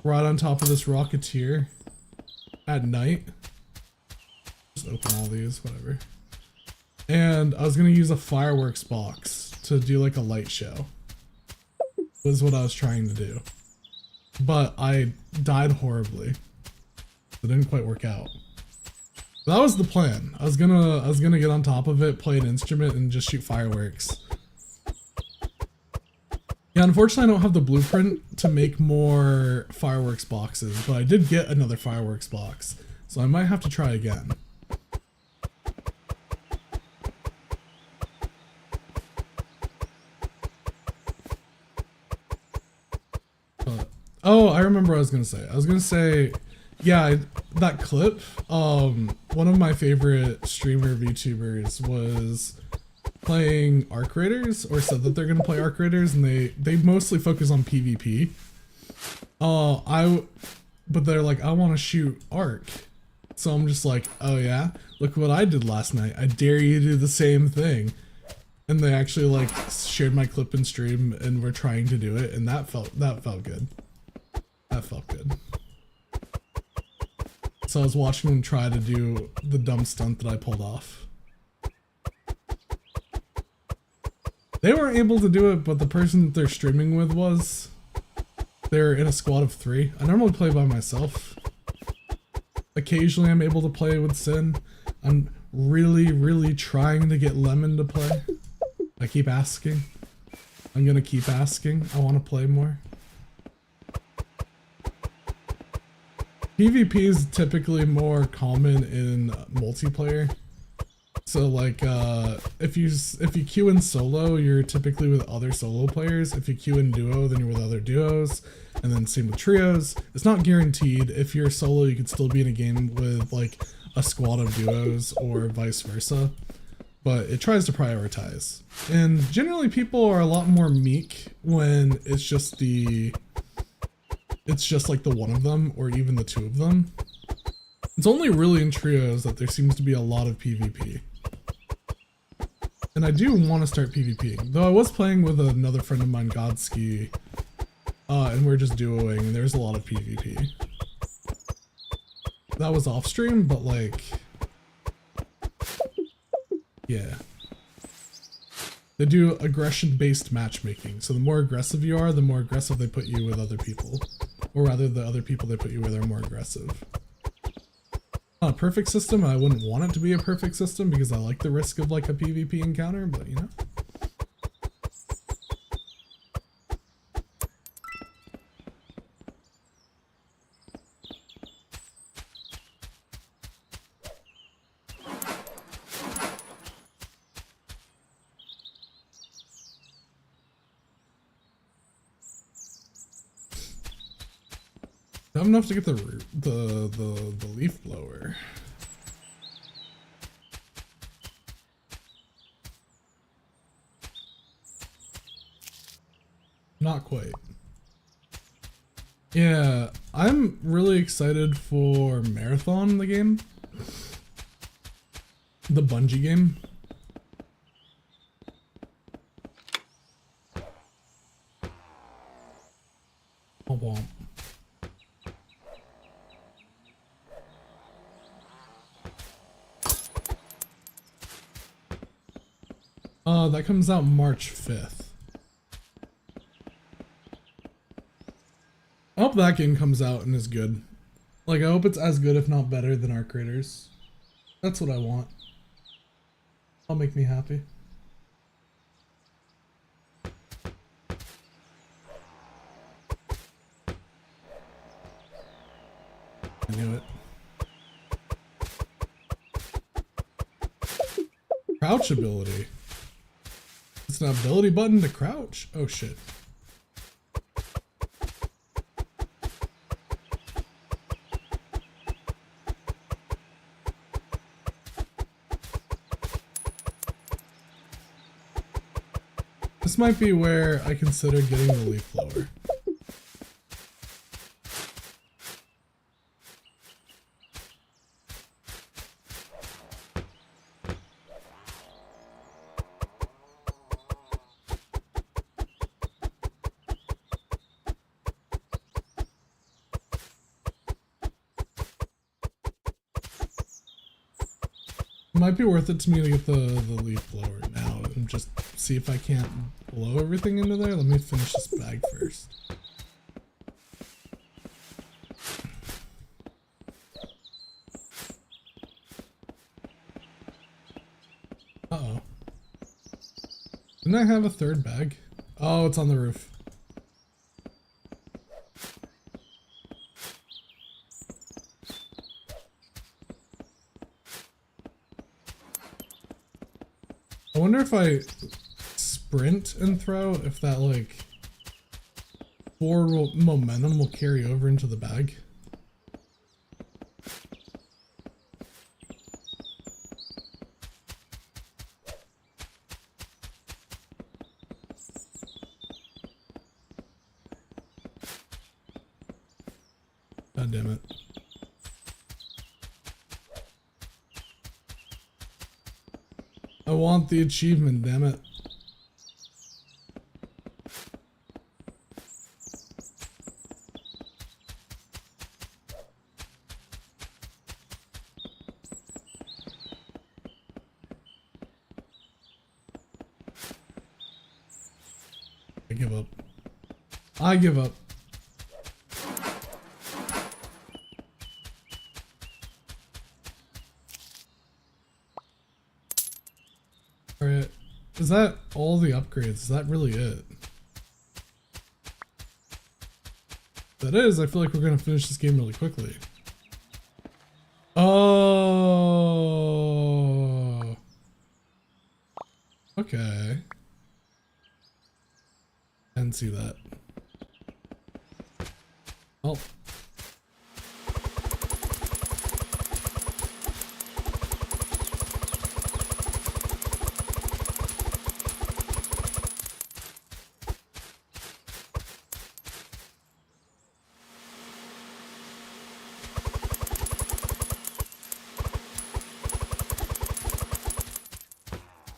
ride on top of this Rocketeer at night. Just open all these, whatever. And I was going to use a fireworks box to do like a light show. Was what I was trying to do. But I died horribly. It didn't quite work out. That was the plan. I was gonna get on top of it, play an instrument, and just shoot fireworks. Yeah, unfortunately I don't have the blueprint to make more fireworks boxes, but I did get another fireworks box, so I might have to try again. Oh, I remember what I was gonna say. I was gonna say, yeah, that clip, one of my favorite streamer VTubers was playing Arc Raiders, or said that they're gonna play Arc Raiders, and they mostly focus on PvP. But they're like, I want to shoot Arc, so I'm just like, oh yeah, look what I did last night. I dare you to do the same thing. And they actually like shared my clip in stream, and were trying to do it, and that felt good. That felt good. So I was watching them try to do the dumb stunt that I pulled off. They weren't able to do it, but the person that they're streaming with was. They're in a squad of 3. I normally play by myself. Occasionally I'm able to play with Sin. I'm really trying to get Lemon to play. I keep asking. I'm gonna keep asking. I want to play more. PvP is typically more common in multiplayer. So like, if you queue in solo, you're typically with other solo players. If you queue in duo, then you're with other duos, and then same with trios. It's not guaranteed. If you're solo, you could still be in a game with like a squad of duos, or vice versa. But it tries to prioritize. And generally people are a lot more meek when it's just like the one of them, or even the 2 of them. It's only really in trios that there seems to be a lot of PvP. And I do want to start PvPing, though I was playing with another friend of mine, Godski, and we're just duoing, and there's a lot of PvP. That was off stream, but like, yeah. They do aggression-based matchmaking, so the more aggressive you are, the more aggressive they put you with other people. Or rather, the other people they put you with are more aggressive. Not a perfect system. I wouldn't want it to be a perfect system because I like the risk of like a PvP encounter, but you know. I have enough to get the leaf blower. Not quite. Yeah, I'm really excited for Marathon, the game. The Bungie game. Oh, womp. That comes out March 5th. I hope that game comes out and is good. Like, I hope it's as good, if not better, than Arc Raiders. That's what I want. That'll make me happy. I knew it. Crouch ability. It's an ability button to crouch. Oh shit. This might be where I consider getting the leaf blower. It might be worth it to me to get the leaf blower now and just see if I can't blow everything into there. Let me finish this bag first. Uh-oh. Didn't I have a third bag? Oh, it's on the roof. wonder if I sprint and throw, if that like forward momentum will carry over into the bag. God damn it. I want the achievement, damn it. I give up. I give up. Alright. Is that all the upgrades? Is that really it? That is, I feel like we're gonna finish this game really quickly. Oh. Okay. I didn't see that. Oh.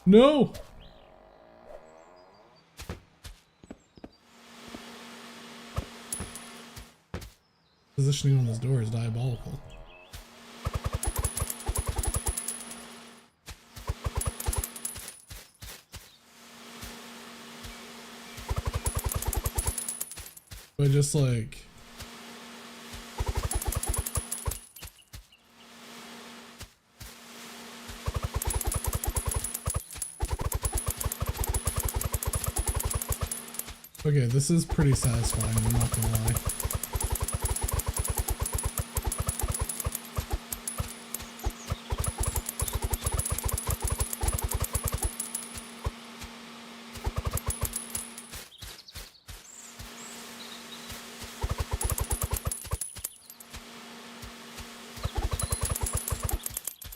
No! Positioning on this door is diabolical. Do I just like... Okay, this is pretty satisfying, I'm not gonna lie.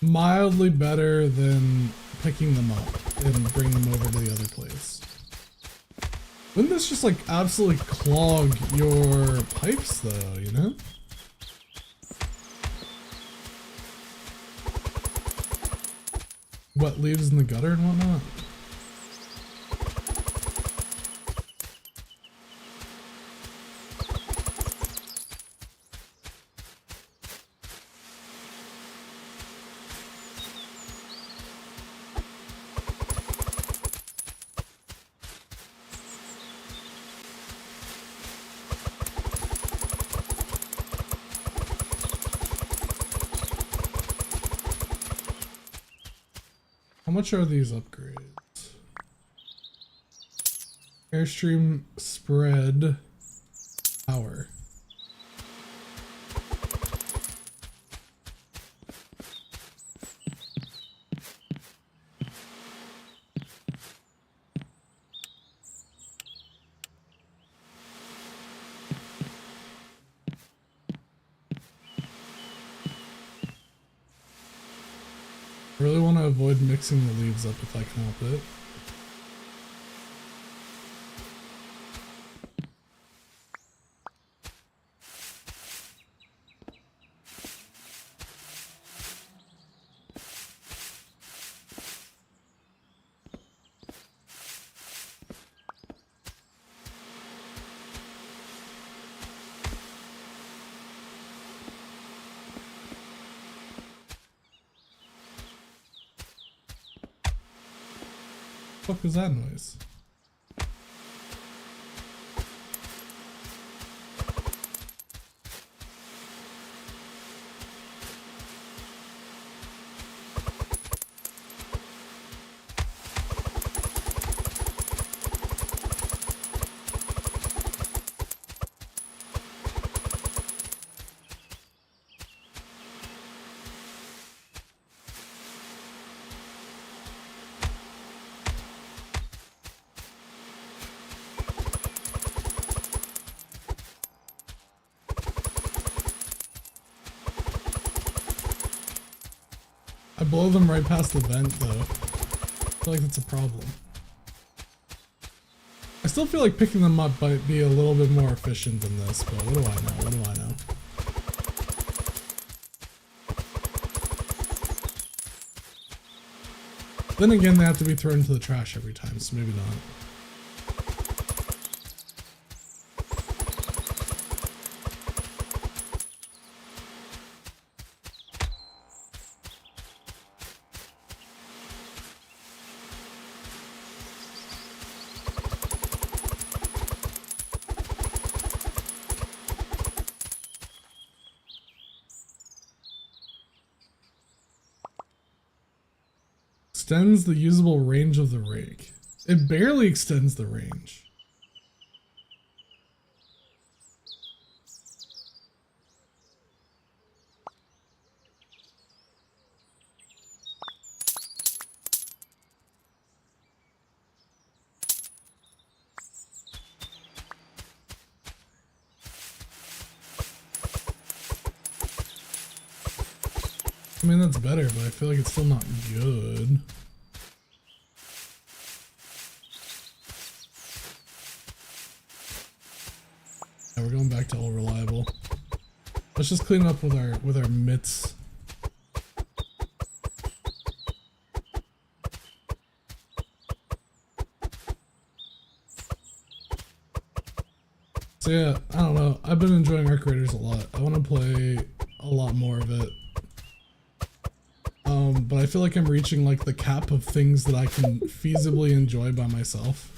Mildly better than picking them up and bringing them over to the other place. Wouldn't this just like absolutely clog your pipes though, you know? What, leaves in the gutter and whatnot? How much are these upgrades? Airstream spread power. I really want to avoid mixing the leaves up if I can help it. What the fuck was that noise? I blow them right past the vent though. I feel like that's a problem. I still feel like picking them up might be a little bit more efficient than this, but what do I know? What do I know? Then again, they have to be thrown into the trash every time, so maybe not. Extends the usable range of the rake. It barely extends the range. I mean, that's better, but I feel like it's still not good. Yeah, we're going back to all reliable. Let's just clean up with our mitts. So yeah, I don't know. I've been enjoying Arc Raiders a lot. I want to play a lot more of it. But I feel like I'm reaching like the cap of things that I can feasibly enjoy by myself.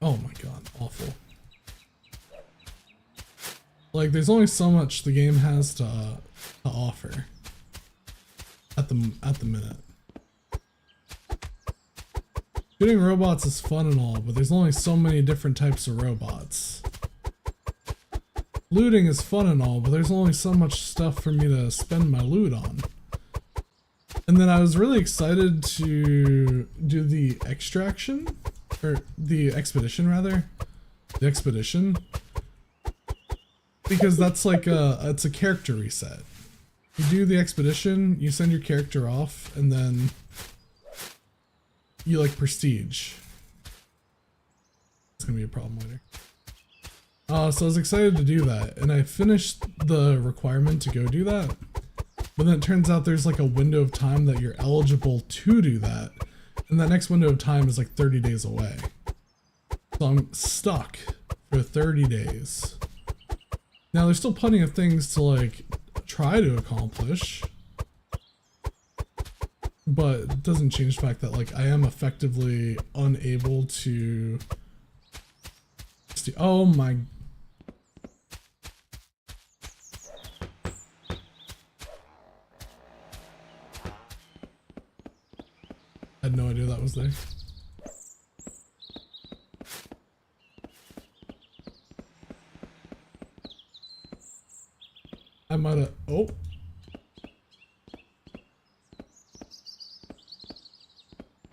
Oh my god, awful. Like there's only so much the game has to offer at the minute. Shooting robots is fun and all, but there's only so many different types of robots. Looting is fun and all, but there's only so much stuff for me to spend my loot on. And then I was really excited to do the extraction, or the expedition rather, the expedition, because that's like it's a character reset. You do the expedition, you send your character off, and then you like prestige. It's gonna be a problem later. So I was excited to do that, and I finished the requirement to go do that, but then it turns out there's like a window of time that you're eligible to do that, and that next window of time is like 30 days away. So I'm stuck for 30 days. Now there's still plenty of things to like try to accomplish, but it doesn't change the fact that like I am effectively unable to... Oh my... I had no idea that was there. I might have... Oh.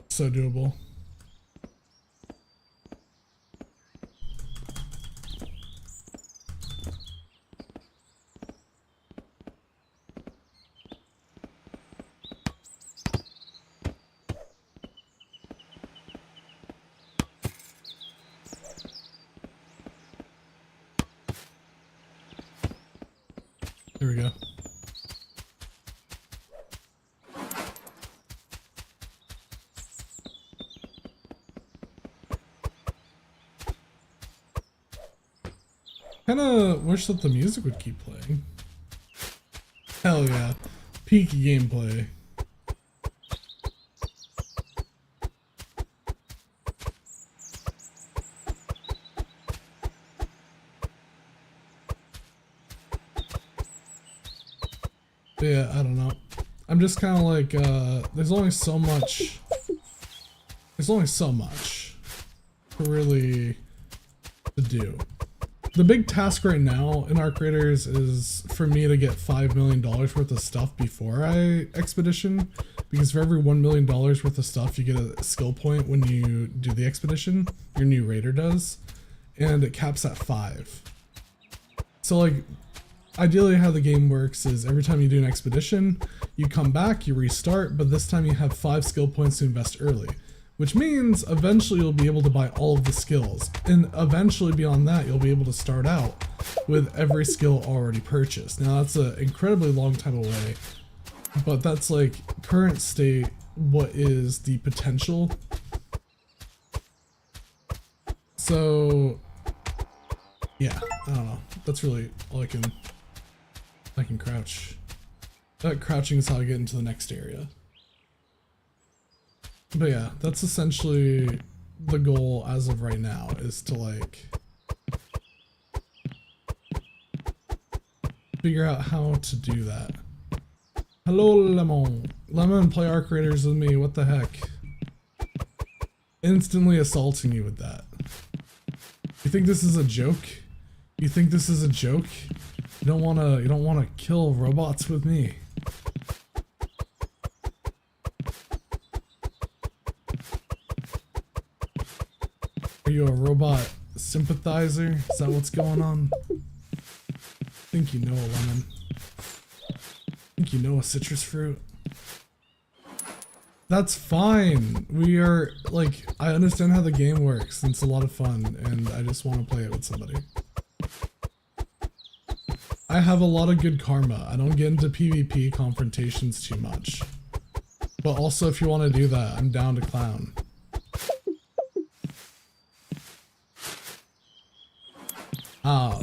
So doable. There we go. Kinda wish that the music would keep playing. Hell yeah. Peak gameplay. But yeah, I don't know. I'm just kind of like, there's only so much to really to do. The big task right now in Arc Raiders is for me to get $5 million worth of stuff before I expedition, because for every $1 million worth of stuff you get a skill point when you do the expedition, your new raider does, and it caps at 5. So like, ideally how the game works is every time you do an expedition, you come back, you restart, but this time you have 5 skill points to invest early, which means eventually you'll be able to buy all of the skills, and eventually beyond that you'll be able to start out with every skill already purchased. Now that's an incredibly long time away, but that's like current state what is the potential. So yeah, I don't know. That's really all I can crouch. Crouching is how I get into the next area. But yeah, that's essentially the goal as of right now, is to like figure out how to do that. Hello, Lemon. Lemon, play Arc Raiders with me. What the heck? Instantly assaulting you with that. You think this is a joke? You think this is a joke? You don't wanna kill robots with me. Are you a robot sympathizer? Is that what's going on? I think you know a lemon. I think you know a citrus fruit. That's fine. We are, like, I understand how the game works, and it's a lot of fun, and I just want to play it with somebody. I have a lot of good karma. I don't get into PvP confrontations too much. But also, if you want to do that, I'm down to clown.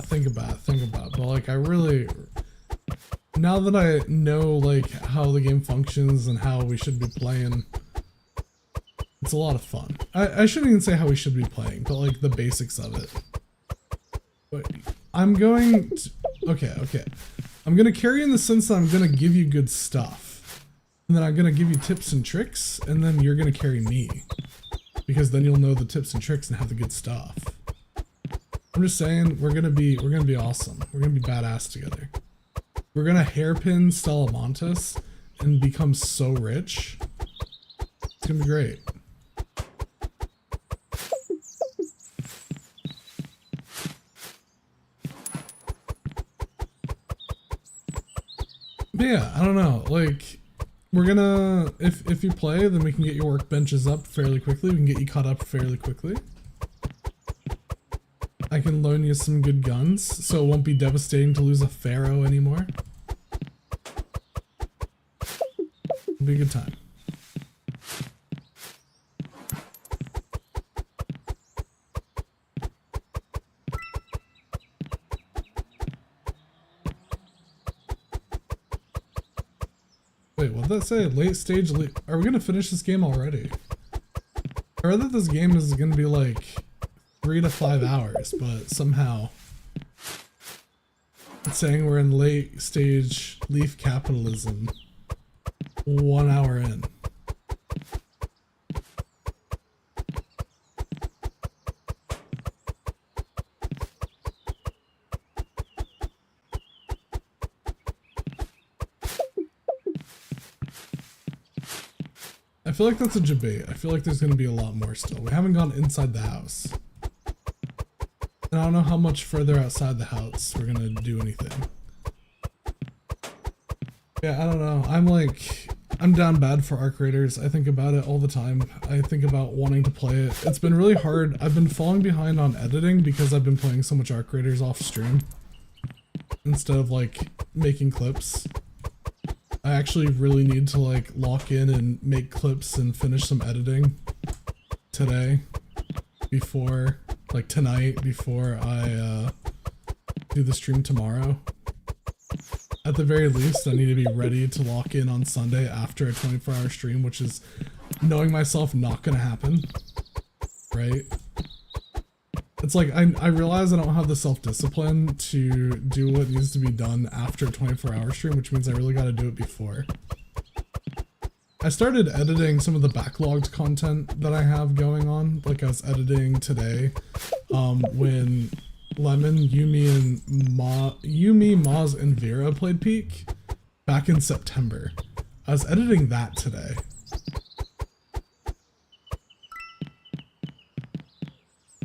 Think about it. But like, I really, now that I know like how the game functions and how we should be playing, it's a lot of fun. I shouldn't even say how we should be playing, but like the basics of it. But I'm going to, okay. I'm gonna carry in the sense that I'm gonna give you good stuff, and then I'm gonna give you tips and tricks, and then you're gonna carry me, because then you'll know the tips and tricks and have the good stuff. I'm just saying, we're gonna be awesome. We're gonna be badass together. We're gonna hairpin Stellamontis and become so rich. It's gonna be great. But yeah, I don't know. Like, we're gonna, if you play, then we can get your workbenches up fairly quickly. We can get you caught up fairly quickly. I can loan you some good guns, so it won't be devastating to lose a pharaoh anymore. It'll be a good time. Wait, what did that say? Late stage are we gonna finish this game already? I read that this game is gonna be like 3 to 5 hours, but somehow it's saying we're in late stage leaf capitalism 1 hour in. I feel like that's a debate. I feel like there's going to be a lot more still. We haven't gone inside the house. And I don't know how much further outside the house we're gonna do anything. Yeah, I don't know. I'm down bad for Arc Raiders. I think about it all the time. I think about wanting to play it. It's been really hard. I've been falling behind on editing because I've been playing so much Arc Raiders off stream instead of like making clips. I actually really need to like lock in and make clips and finish some editing today before, like tonight, before I do the stream tomorrow. At the very least, I need to be ready to lock in on Sunday after a 24-hour stream, which is knowing myself not gonna happen, right? It's like, I realize I don't have the self-discipline to do what needs to be done after a 24-hour stream, which means I really gotta do it before. I started editing some of the backlogged content that I have going on, like I was editing today, when Lemon, Yumi, Maz, and Vera played Peak back in September. I was editing that today.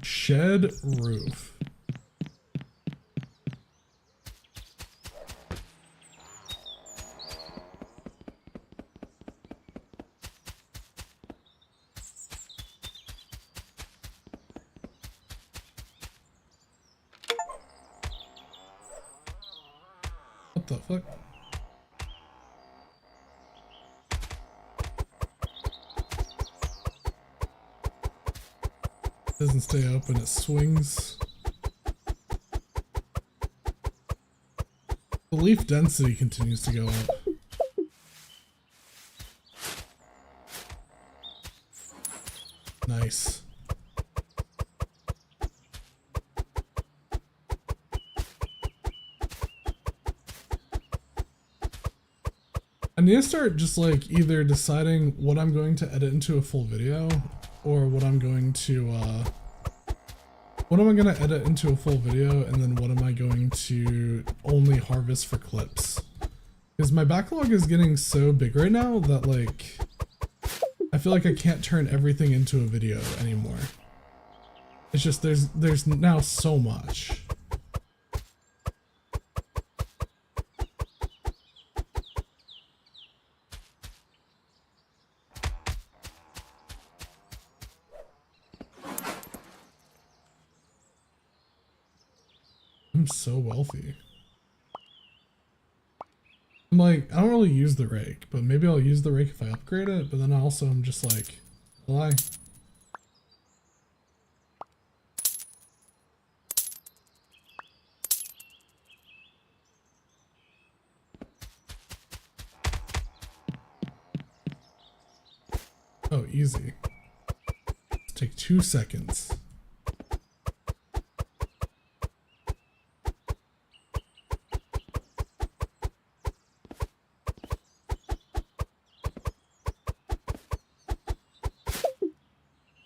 Shed roof. the fuck? Doesn't stay open, it swings. The leaf density continues to go up. Nice. I need to start just like either deciding what I'm going to edit into a full video or what I'm going to what am I going to edit into a full video and then what am I going to only harvest for clips. Because my backlog is getting so big right now that like I feel like I can't turn everything into a video anymore. It's just there's now so much. I'm so wealthy. I'm like, I don't really use the rake, but maybe I'll use the rake if I upgrade it, but then also I'm just like, why? Oh, easy. Let's take 2 seconds.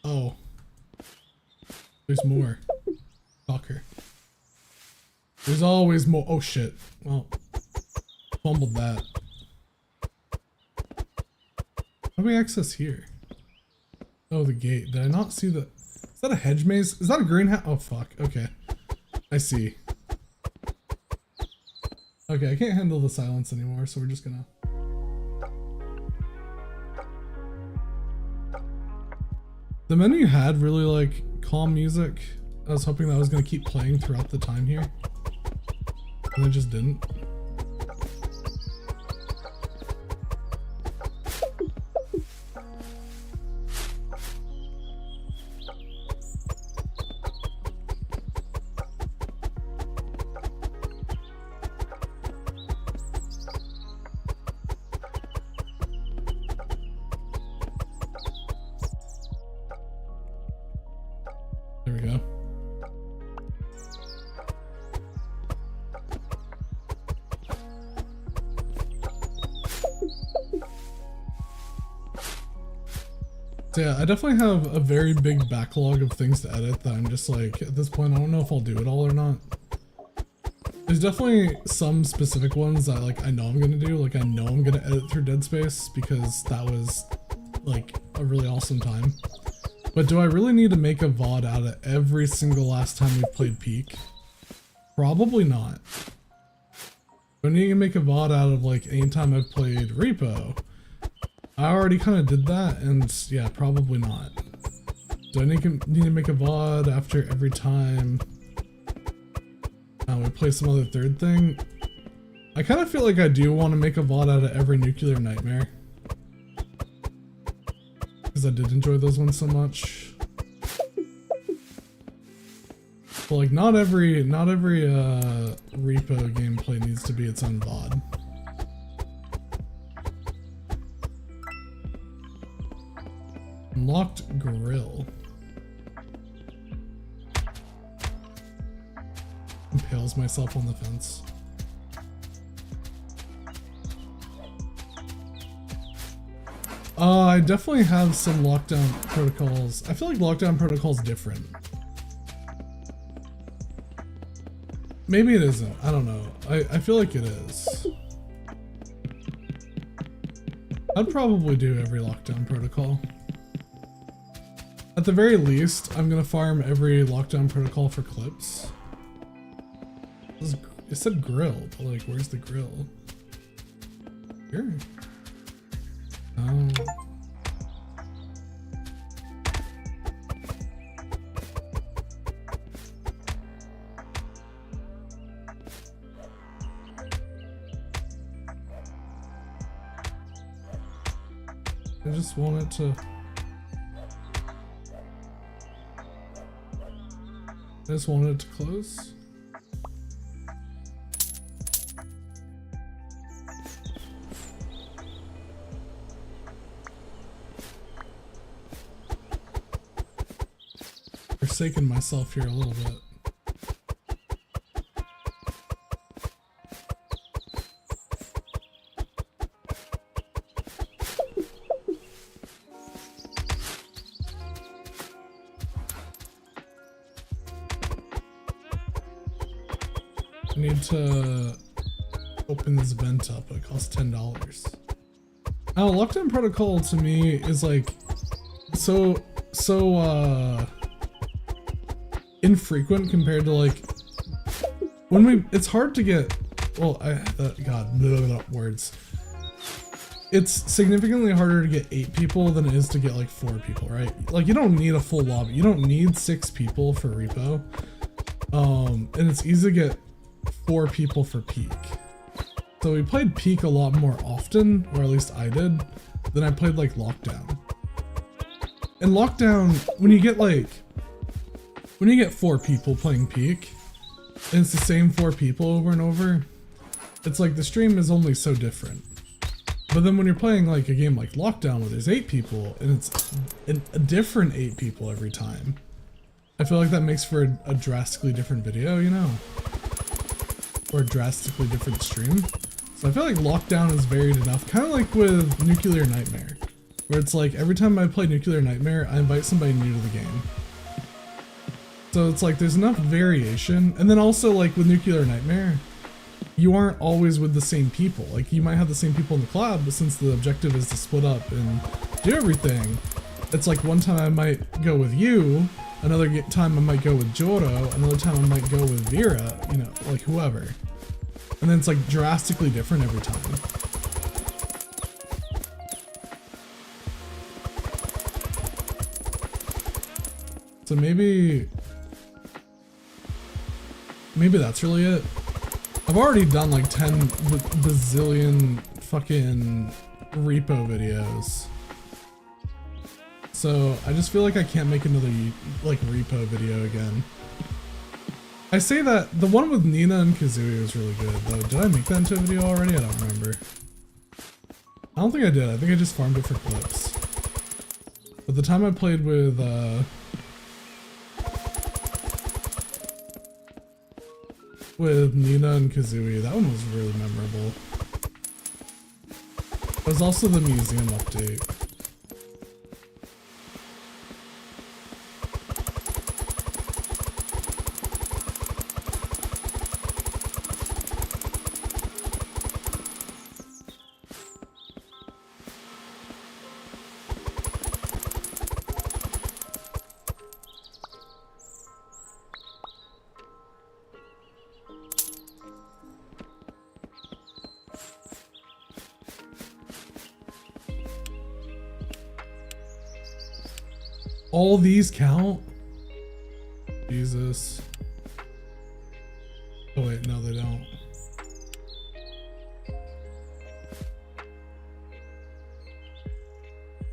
Oh. There's more. Fucker. There's always more. Oh shit. Well, fumbled that. How do we access here? Oh, the gate. Did I not see the... Is that a hedge maze? Is that a greenhouse? Oh fuck. Okay. I see. Okay, I can't handle the silence anymore, so we're just gonna... The menu had really like calm music. I was hoping that was gonna keep playing throughout the time here. And it just didn't. There we go. So yeah, I definitely have a very big backlog of things to edit that I'm just like, at this point, I don't know if I'll do it all or not. There's definitely some specific ones that like I know I'm gonna do. Like I know I'm gonna edit through Dead Space because that was like a really awesome time. But do I really need to make a VOD out of every single last time we played Peak? Probably not. Do I need to make a VOD out of like any time I've played Repo? I already kind of did that, and yeah, probably not. Do I need to make a VOD after every time we play some other third thing? I kind of feel like I do want to make a VOD out of every Nuclear Nightmare. Because I did enjoy those ones so much. But like not every Repo gameplay needs to be its own VOD. Unlocked grill. Impales myself on the fence. I definitely have some lockdown protocols. I feel like lockdown protocol's different. Maybe it isn't. I don't know. I feel like it is. I'd probably do every lockdown protocol. At the very least, I'm gonna farm every lockdown protocol for clips. It said grill, but like, where's the grill? Here. Oh. I just want it to... I just wanted it to close. Forsaken myself here a little bit. I need to open this vent up. It costs $10. Now, lockdown protocol to me is like so infrequent compared to like when we. It's hard to get. Well, God, blah, blah, blah, words. It's significantly harder to get 8 people than it is to get like 4 people, right? Like you don't need a full lobby. You don't need 6 people for repo. And it's easy to get 4 people for peak. So we played peak a lot more often, or at least I did, than I played like lockdown. And lockdown, when you get 4 people playing peak, and it's the same 4 people over and over, it's like the stream is only so different. But then when you're playing like a game like lockdown where there's 8 people, and it's a different 8 people every time, I feel like that makes for a drastically different video, you know? Or a drastically different stream. So I feel like lockdown is varied enough, kind of like with Nuclear Nightmare, where it's like every time I play Nuclear Nightmare, I invite somebody new to the game. So it's like there's enough variation, and then also like with Nuclear Nightmare, you aren't always with the same people. Like you might have the same people in the collab, but since the objective is to split up and do everything, it's like one time I might go with you, another time I might go with Joro, another time I might go with Vera, you know, like whoever. And then it's like drastically different every time. So maybe that's really it. I've already done like 10 bazillion fucking repo videos. So I just feel like I can't make another like repo video again. I say that the one with Nina and Kazooie was really good though. Did I make that into a video already? I don't remember. I don't think I did. I think I just farmed it for clips. But the time I played with Nina and Kazooie, that one was really memorable. It was also the museum update. All these count? Jesus. Oh wait, no they don't.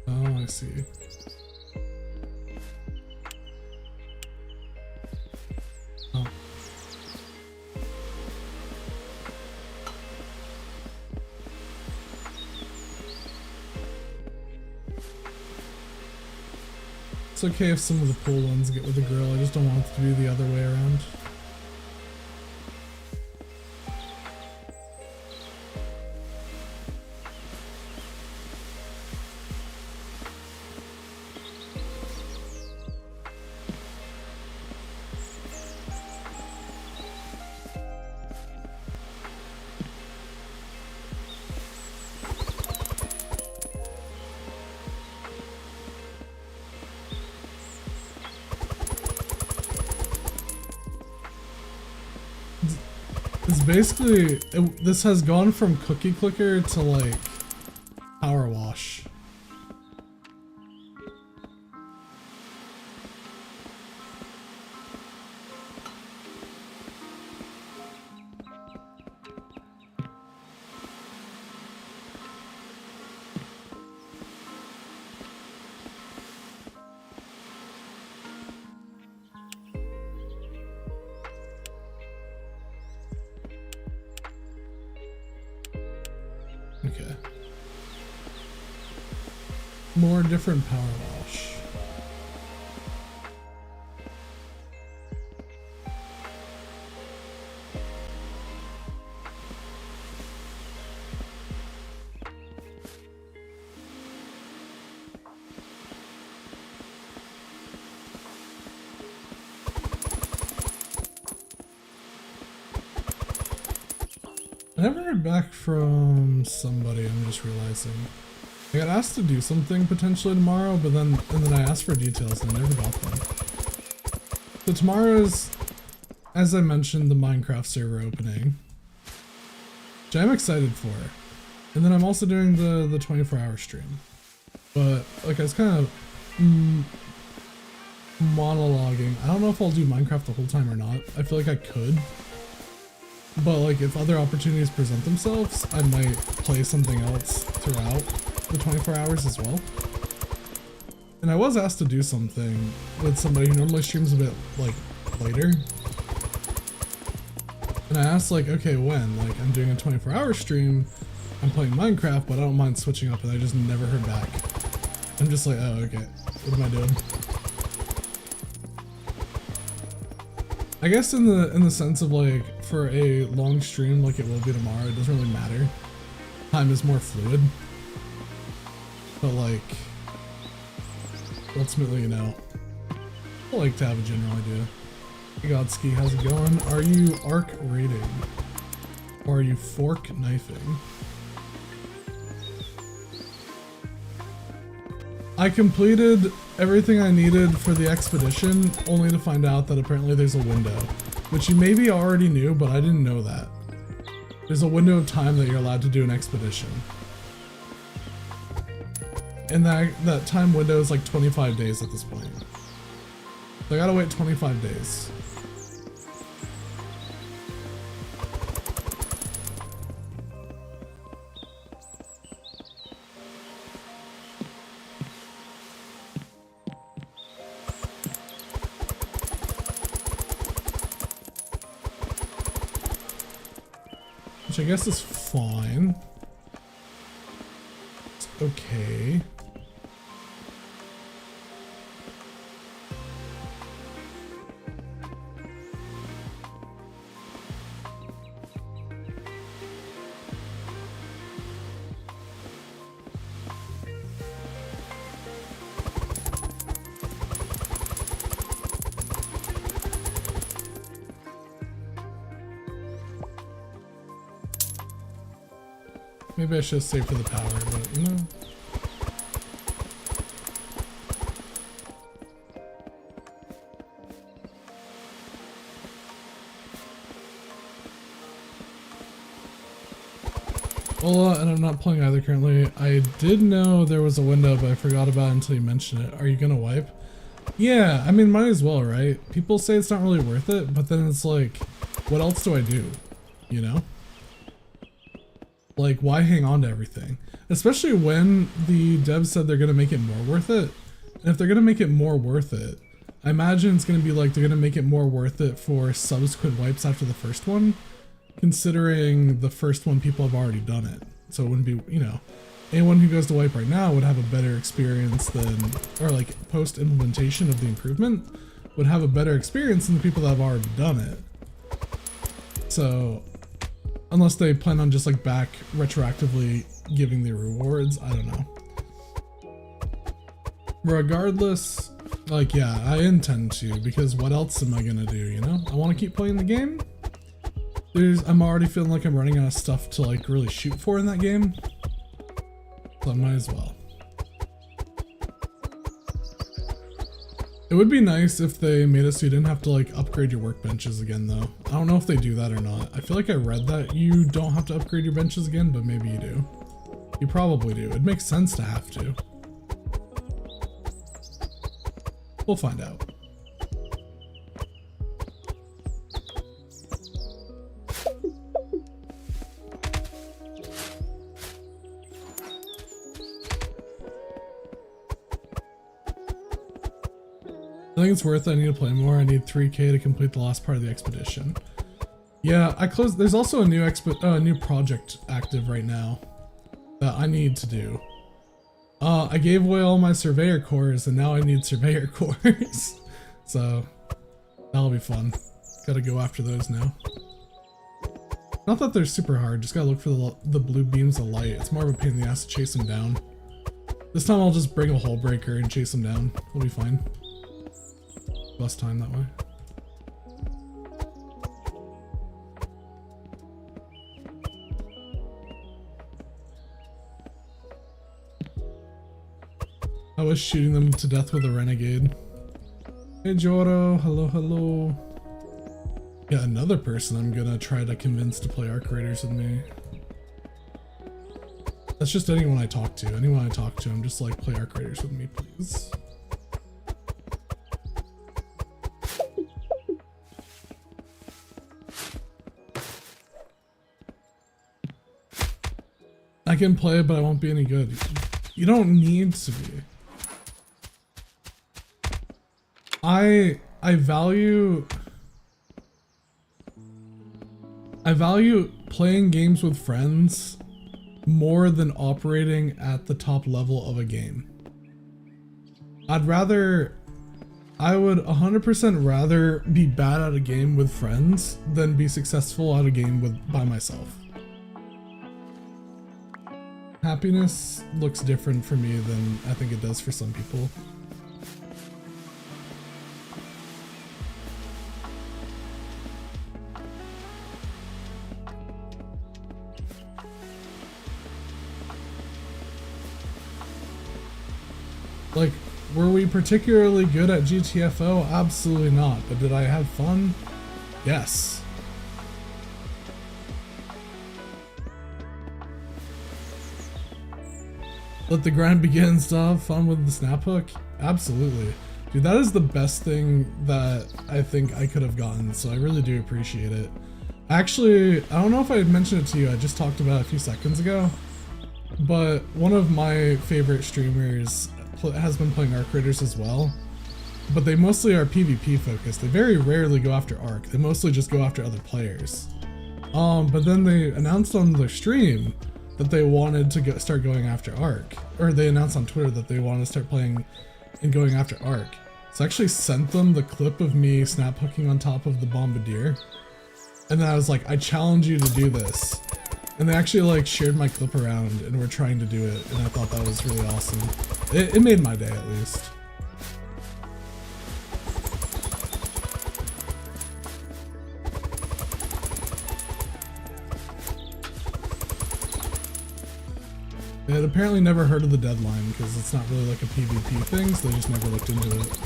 Oh, I see. Oh. It's okay if some of the pool ones get with the girl, I just don't want it to be the other way around. It's basically, this has gone from cookie clicker to like power wash. Okay. More different power wash. I never heard back from somebody, I'm just realizing. I got asked to do something potentially tomorrow, but then I asked for details and I never got them. So tomorrow's, as I mentioned, the Minecraft server opening, which I'm excited for. And then I'm also doing the 24-hour stream. But like I was kind of monologuing. I don't know if I'll do Minecraft the whole time or not. I feel like I could. But like if other opportunities present themselves, I might play something else throughout the 24 hours as well. And I was asked to do something with somebody who normally streams a bit like later. And I asked like, okay, when? Like I'm doing a 24-hour stream, I'm playing Minecraft, but I don't mind switching up, and I just never heard back. I'm just like, oh, okay, what am I doing? I guess in the sense of like, for a long stream like it will be tomorrow, it doesn't really matter. Time is more fluid. But like, ultimately, you know, I like to have a general idea. Hey Godski, how's it going? Are you arc raiding? Or are you fork knifing? I completed everything I needed for the expedition, only to find out that apparently there's a window, which you maybe already knew, but I didn't know that. There's a window of time that you're allowed to do an expedition. And that time window is like 25 days at this point. So I gotta wait 25 days. Which I guess is fine. It's okay. Maybe I should have saved for the power, but you know. Well, and I'm not playing either currently. I did know there was a window, but I forgot about it until you mentioned it. Are you gonna wipe? Yeah, I mean, might as well, right? People say it's not really worth it, but then it's like, what else do I do? You know? Like, why hang on to everything? Especially when the devs said they're gonna make it more worth it. And if they're gonna make it more worth it, I imagine it's gonna be like they're gonna make it more worth it for subsequent wipes after the first one, considering the first one people have already done it. So it wouldn't be, you know, anyone who goes to wipe right now would have a better experience than, or like post implementation of the improvement would have a better experience than the people that have already done it. So unless they plan on just like back retroactively giving the rewards, I don't know. Regardless, like, yeah, I intend to, because what else am I gonna do, you know? I want to keep playing the game. I'm already feeling like I'm running out of stuff to like really shoot for in that game, so I might as well. It would be nice if they made it so you didn't have to like upgrade your workbenches again though. I don't know if they do that or not. I feel like I read that you don't have to upgrade your benches again, but maybe you do. You probably do. It makes sense to have to. We'll find out. I think it's worth it. I need to play more. I need 3K to complete the last part of the expedition. Yeah, I closed. There's also a new project active right now. that I need to do. I gave away all my surveyor cores and now I need surveyor cores. So that'll be fun. Gotta go after those now. Not that they're super hard, just gotta look for the blue beams of light. It's more of a pain in the ass to chase them down. This time I'll just bring a hole breaker and chase them down. We'll be fine. Less time that way. I was shooting them to death with a renegade. Hey Joro, hello, hello. Yeah, another person I'm gonna try to convince to play Arc Raiders with me. That's just anyone I talk to. Anyone I talk to, I'm just like, play Arc Raiders with me, please. I can play, but I won't be any good. You don't need to be. I value playing games with friends more than operating at the top level of a game. I would 100% rather be bad at a game with friends than be successful at a game by myself. Happiness looks different for me than I think it does for some people. Like, were we particularly good at GTFO? Absolutely not. But did I have fun? Yes. Let the grind begin stuff. Fun with the snap hook? Absolutely. Dude, that is the best thing that I think I could have gotten, so I really do appreciate it. Actually, I don't know if I had mentioned it to you, I just talked about it a few seconds ago, but one of my favorite streamers has been playing Arc Raiders as well, but they mostly are PvP focused. They very rarely go after Arc. They mostly just go after other players. But then they announced on their stream that they wanted to start going after Arc, or they announced on Twitter that they wanted to start playing and going after Arc. So I actually sent them the clip of me snap hooking on top of the Bombardier, and then I was like, I challenge you to do this. And they actually like shared my clip around and were trying to do it, and I thought that was really awesome. It made my day at least. They had apparently never heard of the deadline because it's not really like a PvP thing, so they just never looked into it.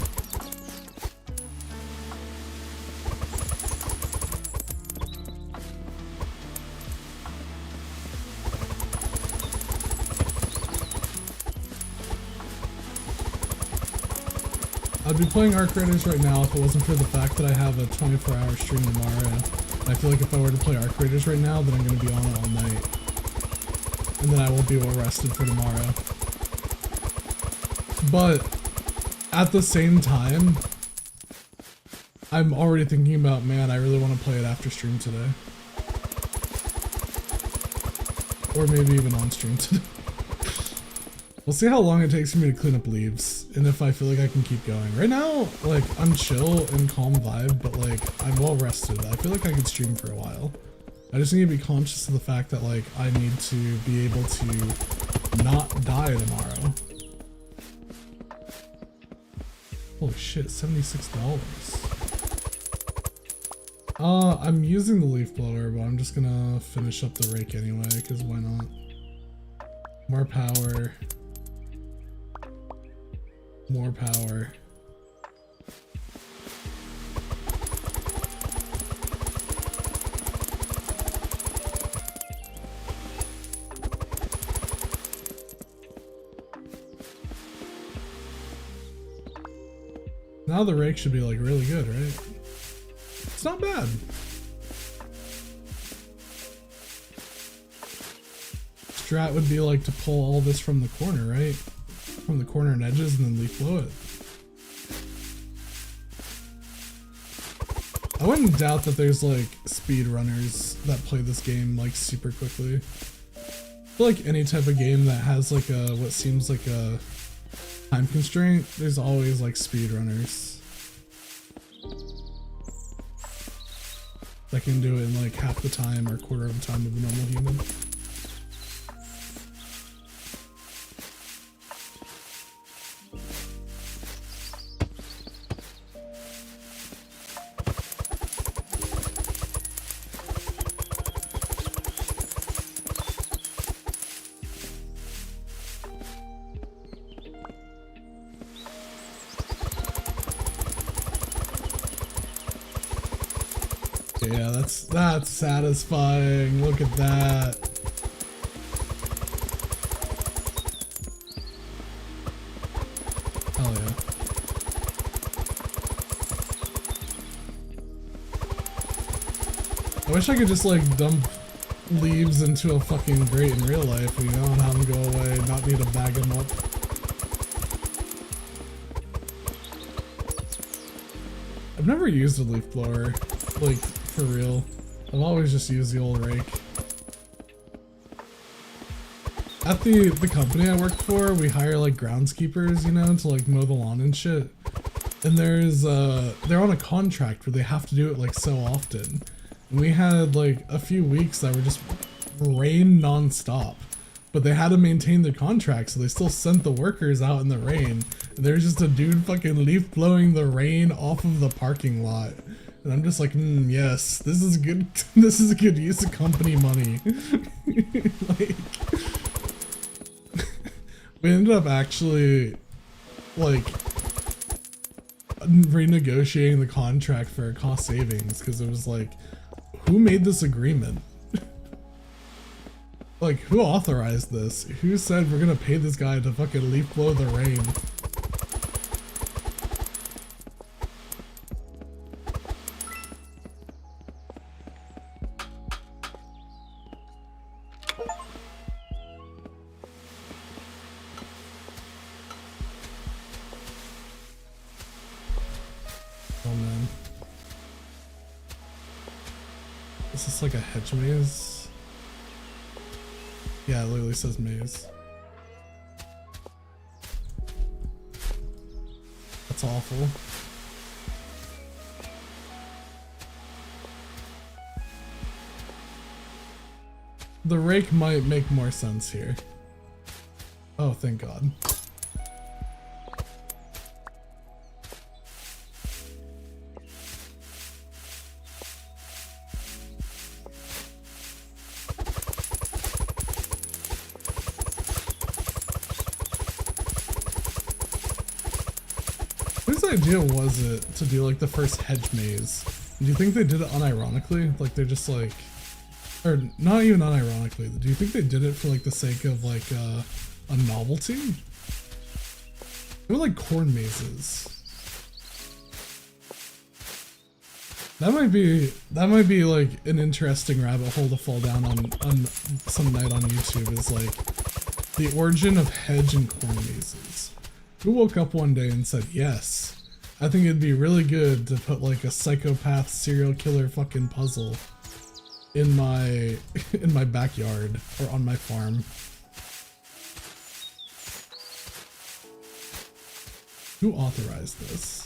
I'd be playing Arc Raiders right now if it wasn't for the fact that I have a 24-hour stream tomorrow. And I feel like if I were to play Arc Raiders right now, then I'm going to be on it all night. And then I won't be rested for tomorrow. But at the same time, I'm already thinking about, man, I really want to play it after stream today. Or maybe even on stream today. We'll see how long it takes for me to clean up leaves, and if I feel like I can keep going. Right now, like, I'm chill and calm vibe, but like, I'm well rested. I feel like I could stream for a while. I just need to be conscious of the fact that like, I need to be able to not die tomorrow. Holy shit, $76. I'm using the leaf blower, but I'm just gonna finish up the rake anyway, because why not? More power. More power. Now the rake should be like really good, right? It's not bad. Strat would be like to pull all this from the corner, right? From the corner and edges and then leaf blow it. I wouldn't doubt that there's like speed runners that play this game like super quickly. feel like any type of game that has like a what seems like a time constraint, there's always like speedrunners that can do it in like half the time or quarter of the time of a normal human. Yeah, that's satisfying. Look at that. Hell yeah. I wish I could just like dump leaves into a fucking grate in real life, you know, and have them go away, not need to bag them up. I've never used a leaf blower, like, for real. I've always just used the old rake. At the company I work for, we hire like groundskeepers, you know, to like mow the lawn and shit. And they're on a contract where they have to do it like so often. And we had like a few weeks that were just rain non-stop. But they had to maintain their contract, so they still sent the workers out in the rain. And there's just a dude fucking leaf blowing the rain off of the parking lot. And I'm just like, yes, this is good. This is a good use of company money. Like, we ended up actually, like, renegotiating the contract for cost savings because it was like, who made this agreement? Like, who authorized this? Who said we're gonna pay this guy to fucking leaf blow the rain? Oh man. Is this like a hedge maze? Yeah, it literally says maze. That's awful. The rake might make more sense here. Oh, thank God. Whose idea was it to do like the first hedge maze? Do you think they did it unironically? Like they're just like, or not even unironically, do you think they did it for like the sake of like a novelty? They were like corn mazes. That might be like an interesting rabbit hole to fall down on some night on YouTube, is like the origin of hedge and corn mazes. Who woke up one day and said, yes, I think it'd be really good to put like a psychopath serial killer fucking puzzle in my backyard or on my farm. Who authorized this?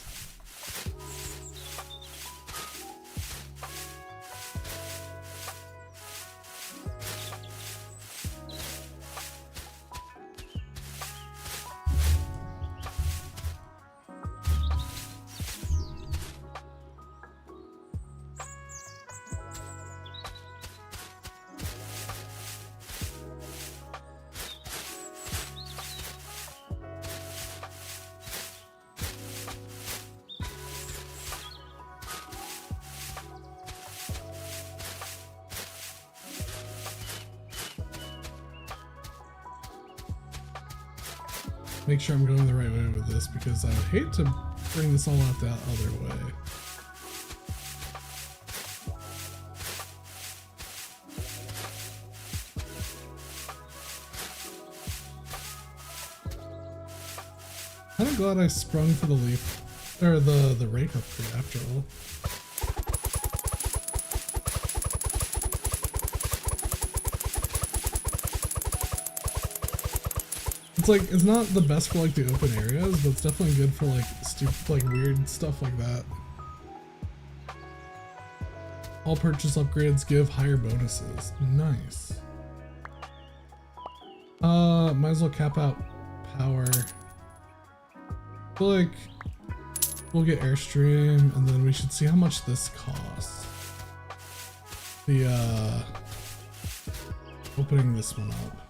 Make sure I'm going the right way with this, because I would hate to bring this all out that other way. Kind of glad I sprung for the leaf, or the rake upgrade after all. It's like, it's not the best for like the open areas, but it's definitely good for like stupid, like weird stuff like that. All purchase upgrades give higher bonuses. Nice. Might as well cap out power. I feel like we'll get Airstream and then we should see how much this costs. The opening this one up.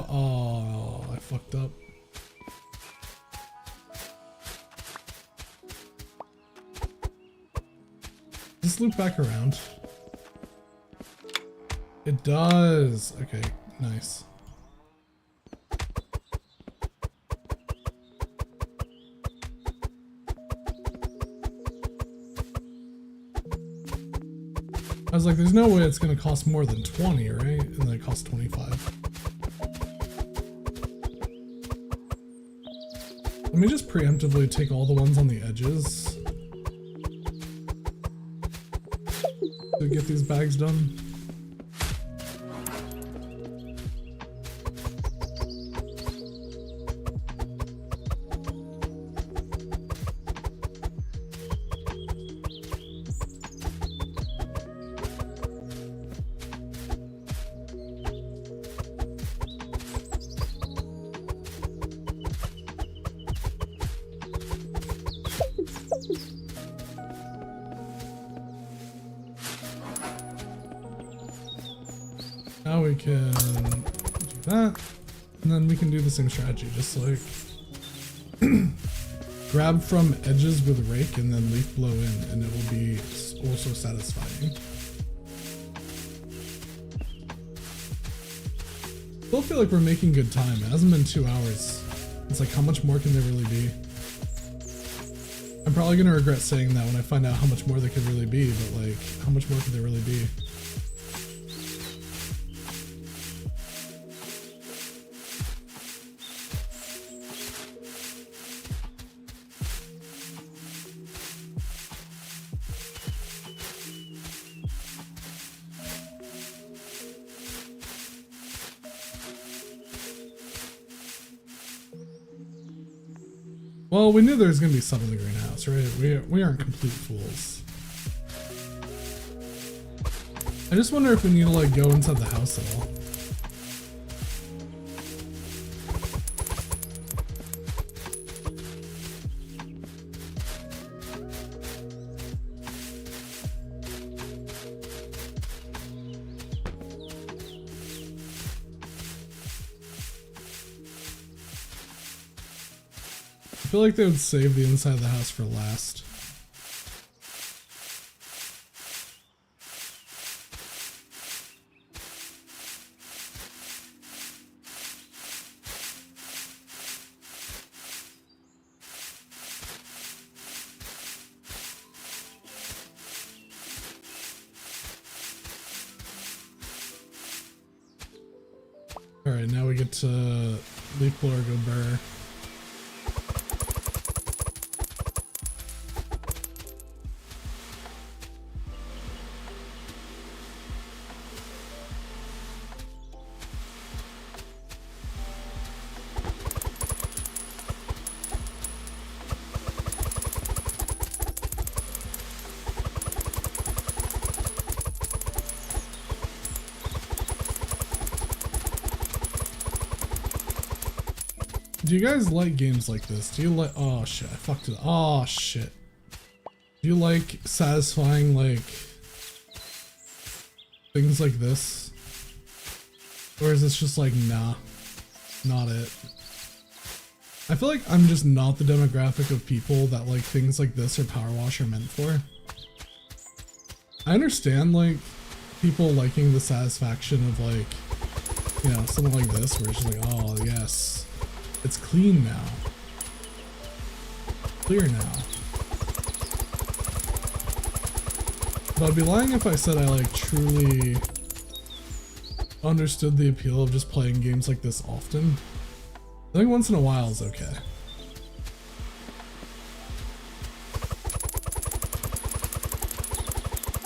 Oh, I fucked up. Does this loop back around? It does. Okay, nice. I was like, there's no way it's gonna cost more than 20, right? And then it costs 25. Let me just preemptively take all the ones on the edges to get these bags done. Now we can do that, and then we can do the same strategy, just like grab from edges with rake and then leaf blow in, and it will be also satisfying. Still feel like we're making good time. It hasn't been 2 hours. It's like, how much more can there really be? I'm probably gonna regret saying that when I find out how much more there could really be, but like, how much more could there really be? Well, we knew there was going to be some in the greenhouse, right? We aren't complete fools. I just wonder if we need to like go inside the house at all. I feel like they would save the inside of the house for last. All right, now we get to leaf blower go burr. Do you guys like games like this? Do you like— oh shit, I fucked it up. Oh shit. Do you like satisfying like things like this? Or is this just like, nah, not it? I feel like I'm just not the demographic of people that like things like this or Power Wash are meant for. I understand like people liking the satisfaction of like, you know, something like this where it's just like, oh yes, it's clean now. Clear now. But I'd be lying if I said I like truly understood the appeal of just playing games like this often. I think once in a while is okay.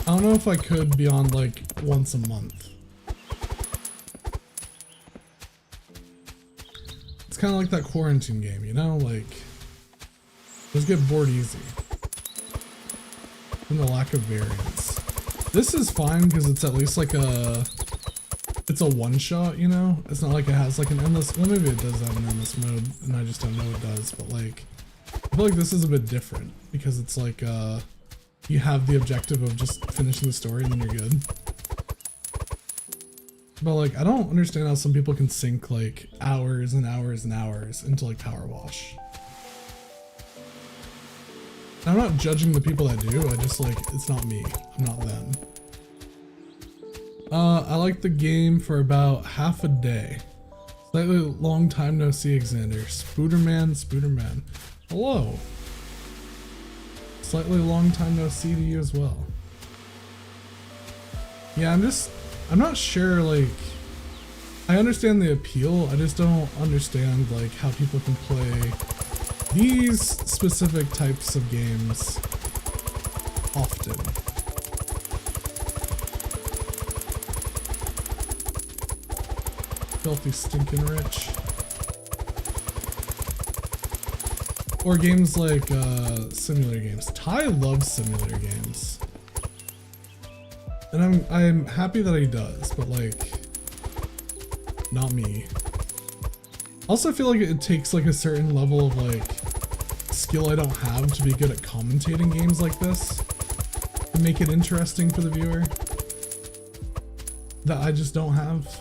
I don't know if I could beyond like once a month. kind of like that quarantine game, you know? Like, those get bored easy. And the lack of variance. This is fine because it's at least like it's a one-shot, you know? It's not like it has like an endless, well maybe it does have an endless mode and I just don't know it does, but like, I feel like this is a bit different because it's like, you have the objective of just finishing the story and then you're good. But like, I don't understand how some people can sink like hours and hours and hours into like Power Wash. I'm not judging the people that do, I just like, it's not me, I'm not them. I liked the game for about half a day. Slightly long time no see, Xander. Spooderman. Hello. Slightly long time no see to you as well. Yeah, I'm not sure, like, I understand the appeal, I just don't understand like how people can play these specific types of games often. Filthy stinking rich. Or games like simulator games. Ty loves simulator games. And I'm happy that he does, but like, not me. Also, I feel like it takes like a certain level of like skill I don't have to be good at commentating games like this, to make it interesting for the viewer, that I just don't have.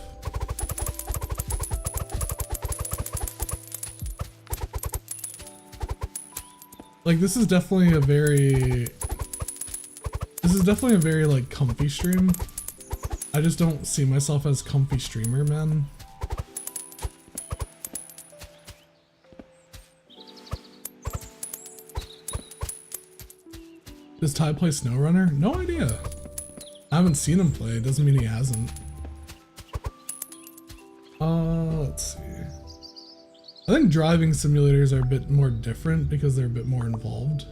Like, this is definitely a very like comfy stream. I just don't see myself as comfy streamer, man. Does Ty play SnowRunner? No idea. I haven't seen him play, doesn't mean he hasn't. Let's see. I think driving simulators are a bit more different because they're a bit more involved.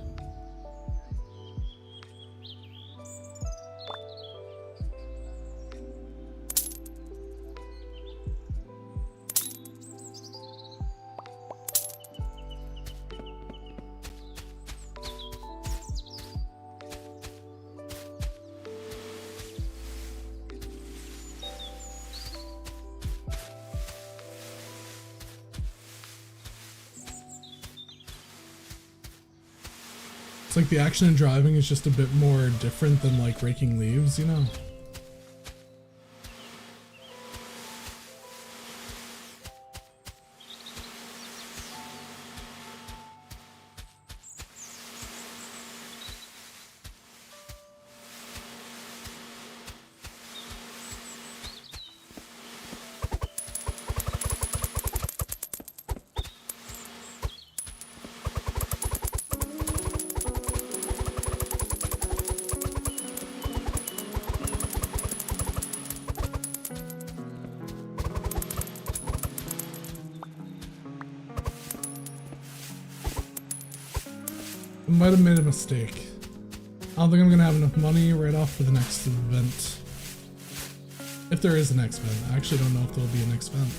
It's like the action in driving is just a bit more different than like raking leaves, you know? Might have made a mistake. I don't think I'm gonna have enough money right off for the next event. If there is a next event. I actually don't know if there'll be a next event.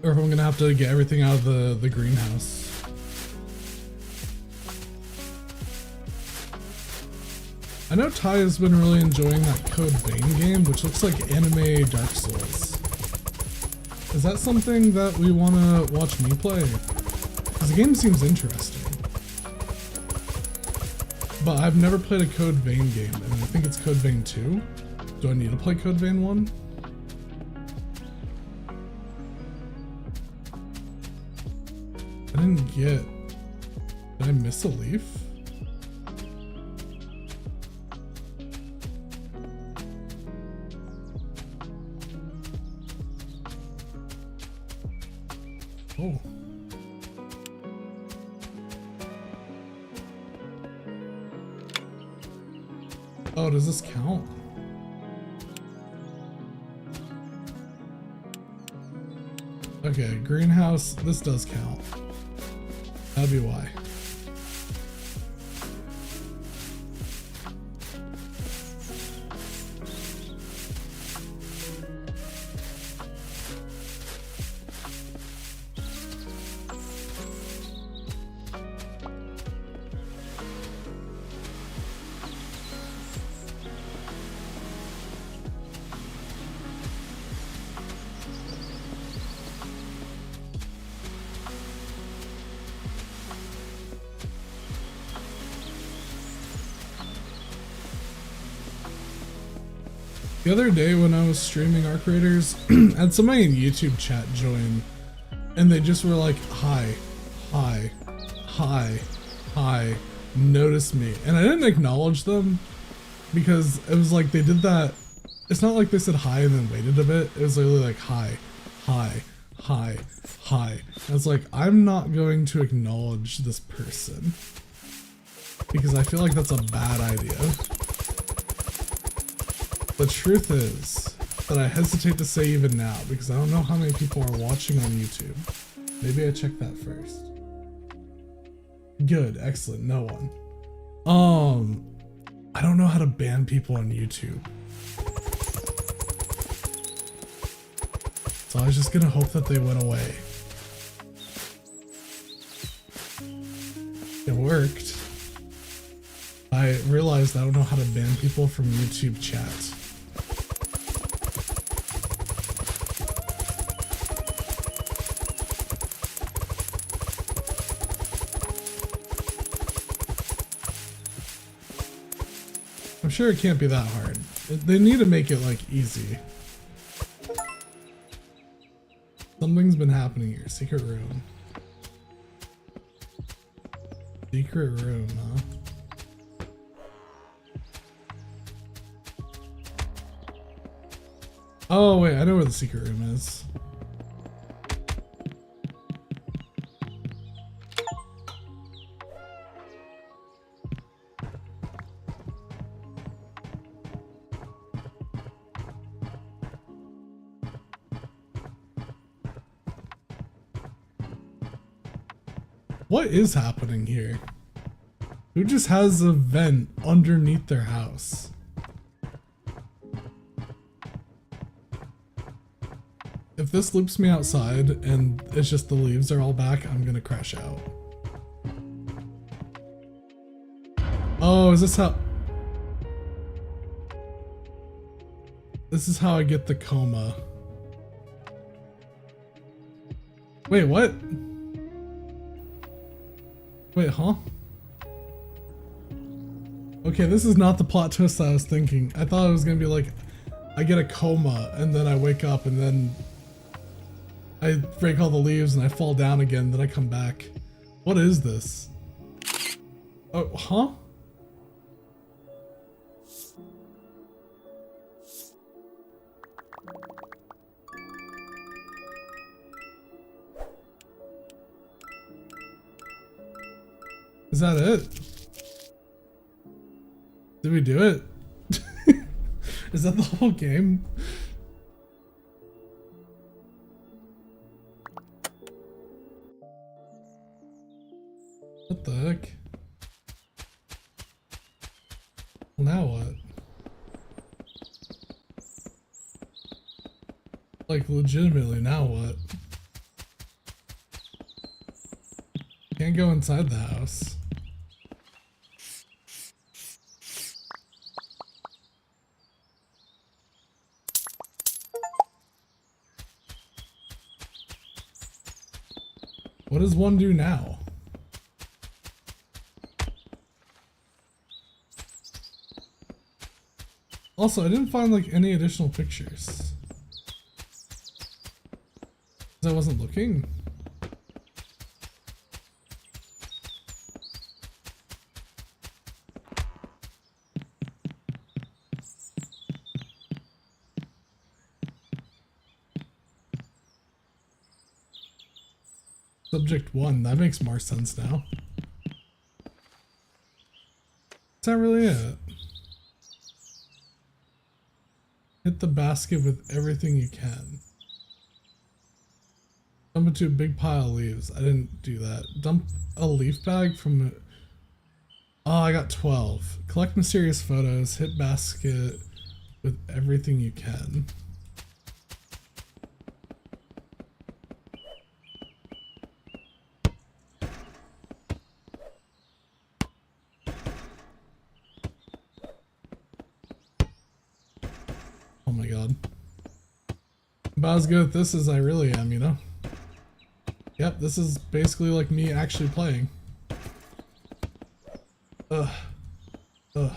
Or if I'm gonna have to get everything out of the greenhouse. I know Ty has been really enjoying that Code Vein game, which looks like anime Dark Souls. Is that something that we wanna watch me play? The game seems interesting, but I've never played a Code Vein game, and I think it's Code Vein 2. Do I need to play Code Vein 1? I didn't get... Did I miss a leaf? Oh. Oh, does this count? Okay, greenhouse, this does count. That'd be why. The other day when I was streaming Arc Raiders, I had somebody in YouTube chat join, and they just were like, hi, hi, hi, hi, notice me. And I didn't acknowledge them because it was like they did that. It's not like they said hi and then waited a bit. It was literally like hi, hi, hi, hi. I was like, I'm not going to acknowledge this person because I feel like that's a bad idea. The truth is that I hesitate to say even now because I don't know how many people are watching on YouTube. Maybe I check that first. Good, excellent, no one. I don't know how to ban people on YouTube. So I was just gonna hope that they went away. It worked. I realized I don't know how to ban people from YouTube chat. I'm sure it can't be that hard. They need to make it like easy. Something's been happening here. Secret room. Secret room, huh? Oh wait, I know where the secret room is. What is happening here? Who just has a vent underneath their house? If this loops me outside and it's just the leaves are all back, I'm gonna crash out. Oh, is this how... This is how I get the coma. Wait, what? Wait, huh? Okay, this is not the plot twist I was thinking. I thought it was gonna be like, I get a coma and then I wake up and then I break all the leaves and I fall down again, then I come back. What is this? Oh, huh? Is that it? Did we do it? Is that the whole game? What the heck? Well, now what? Like, legitimately, now what? Can't go inside the house. What does one do now? Also, I didn't find like any additional pictures. 'Cause I wasn't looking. Subject 1, that makes more sense now. Is that really it? Hit the basket with everything you can. Dump into a big pile of leaves. I didn't do that. Dump a leaf bag from... Oh, I got 12. Collect mysterious photos. Hit basket with everything you can. Oh my god. I'm about as good at this as I really am, you know? Yep, this is basically like me actually playing. Ugh. Ugh.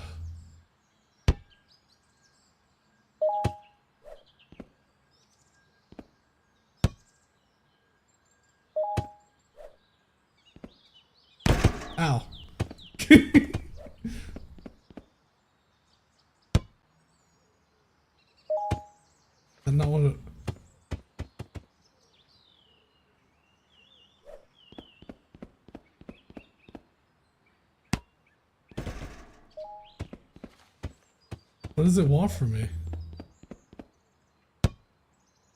Ow. And not what it... What does it want from me?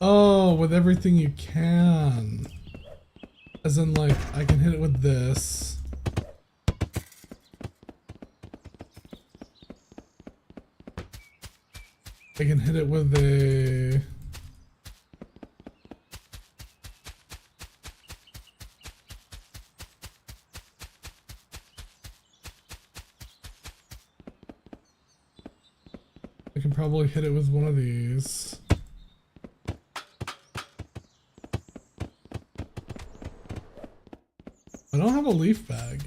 Oh, with everything you can. As in, like, I can hit it with this. I can hit it with a... I can probably hit it with one of these. I don't have a leaf bag.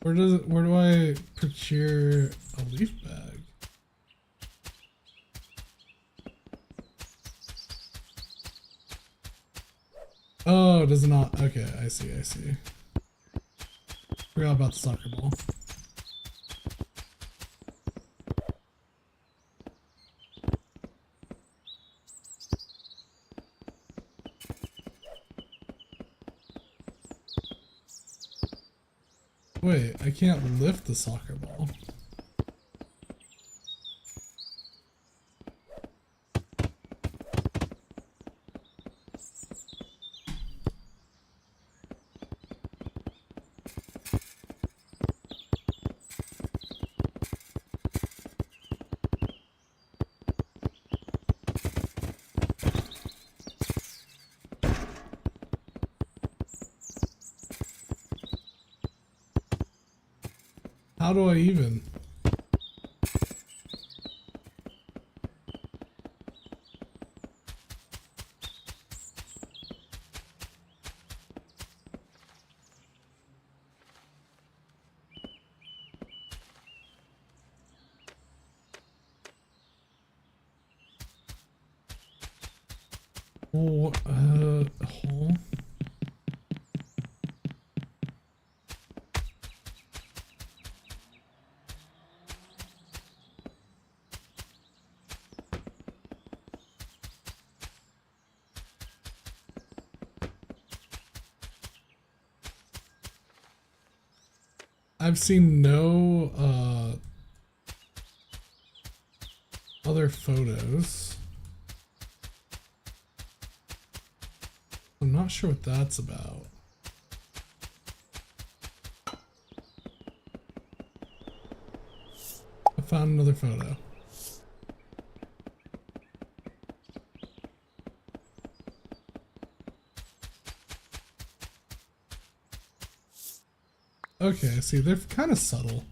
Where do I procure a leaf bag? Oh, does it not? Okay, I see, I see. Forgot about the soccer ball. Wait, I can't lift the soccer ball. How do I even? Oh, hole. I've seen no other photos. I'm not sure what that's about. I found another photo. Okay, see, they're kind of subtle.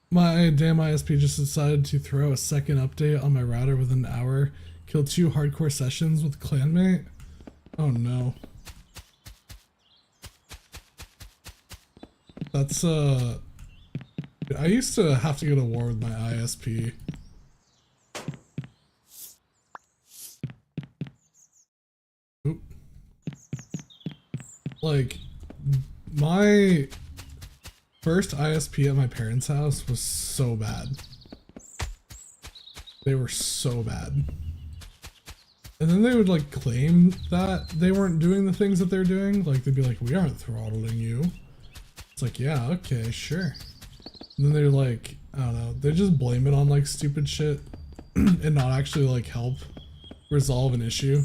My damn ISP just decided to throw a second update on my router within an hour. Kill 2 hardcore sessions with clanmate. Oh no. That's I used to have to go to war with my ISP. Oop. Like, my first ISP at my parents' house was so bad. They were so bad. And then they would like claim that they weren't doing the things that they're doing. Like they'd be like, we aren't throttling you. It's like, yeah, okay, sure. And then they're like, I don't know, they just blame it on like stupid shit and not actually like help resolve an issue.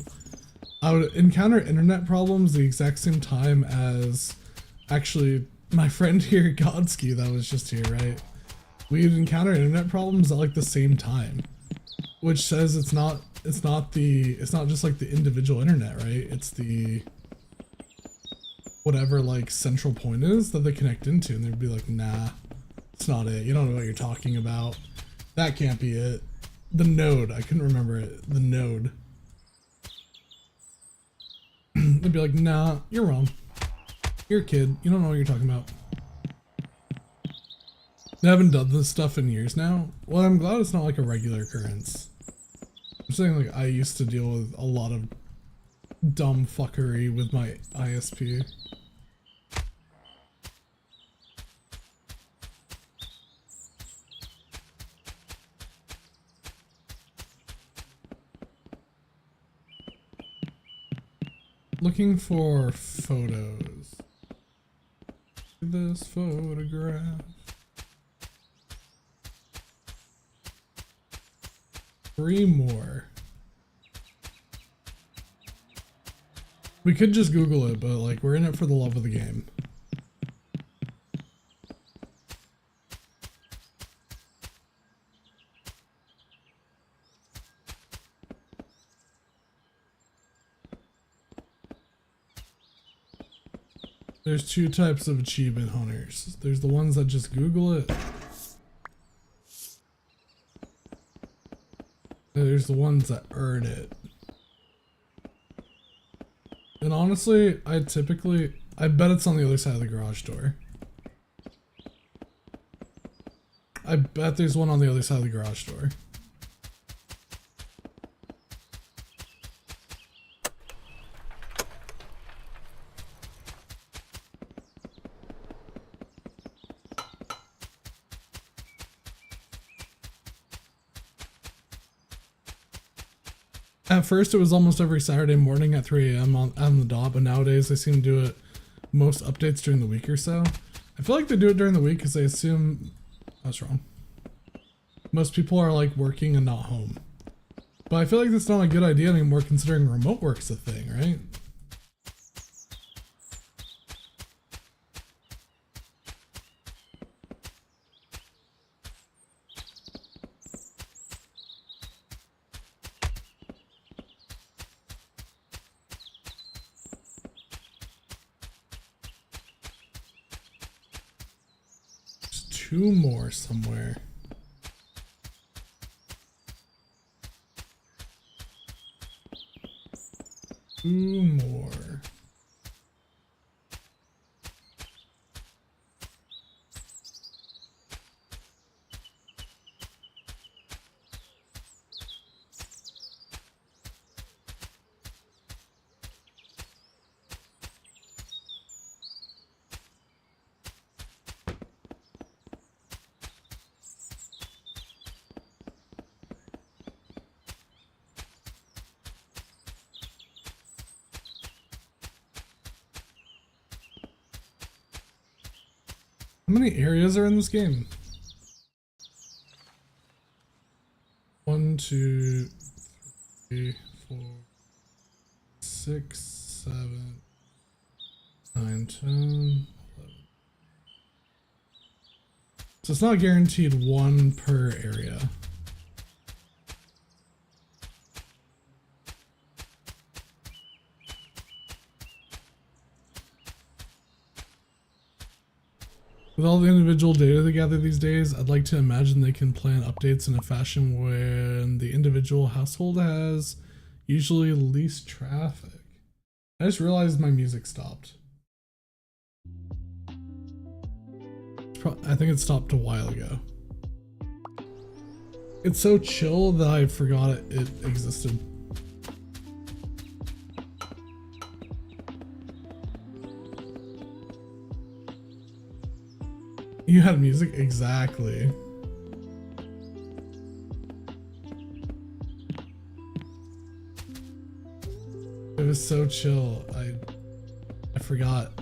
I would encounter internet problems the exact same time as actually my friend here, Godsky, that was just here, right? We'd encounter internet problems at like the same time, which says it's not just like the individual internet, right? It's the whatever like central point is that they connect into, and they'd be like, nah, it's not it. You don't know what you're talking about. That can't be it. The node, I couldn't remember it. The node. They'd be like, nah, you're wrong. You're a kid. You don't know what you're talking about. They haven't done this stuff in years now. Well, I'm glad it's not like a regular occurrence. I'm saying like I used to deal with a lot of dumb fuckery with my ISP. Looking for photos. This photograph. 3 more. We could just Google it, but like we're in it for the love of the game. There's 2 types of achievement hunters. There's the ones that just Google it. And there's the ones that earn it. And honestly, I bet it's on the other side of the garage door. I bet there's one on the other side of the garage door. At first, it was almost every Saturday morning at 3 a.m. on the dot, but nowadays they seem to do it most updates during the week or so. I feel like they do it during the week because they assume I was wrong. Most people are like working and not home. But I feel like that's not a good idea anymore considering remote work's a thing, right? There's 2 more somewhere. Two more. How many areas are in this game? 1, 2, 3, 4, 6, 7, 9, 10, 11. So it's not guaranteed 1 per area. With all the individual data they gather these days, I'd like to imagine they can plan updates in a fashion when the individual household has usually least traffic. I just realized my music stopped. I think it stopped a while ago. It's so chill that I forgot it existed. You had music? Exactly. It was so chill. I forgot.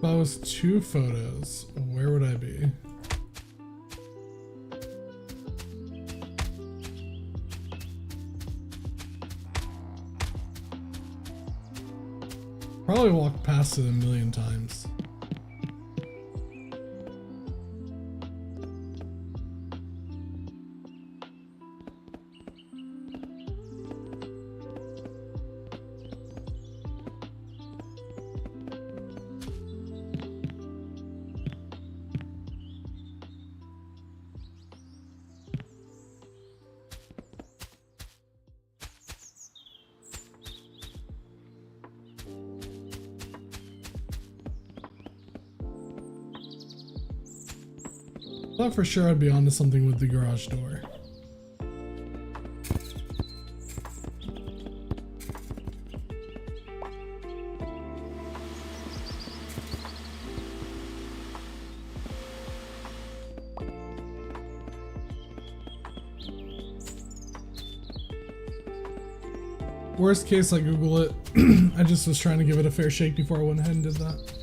If I was 2 photos, where would I be? Probably walked past it a million times. Thought for sure I'd be onto something with the garage door. Worst case, I Google it. I just was trying to give it a fair shake before I went ahead and did that.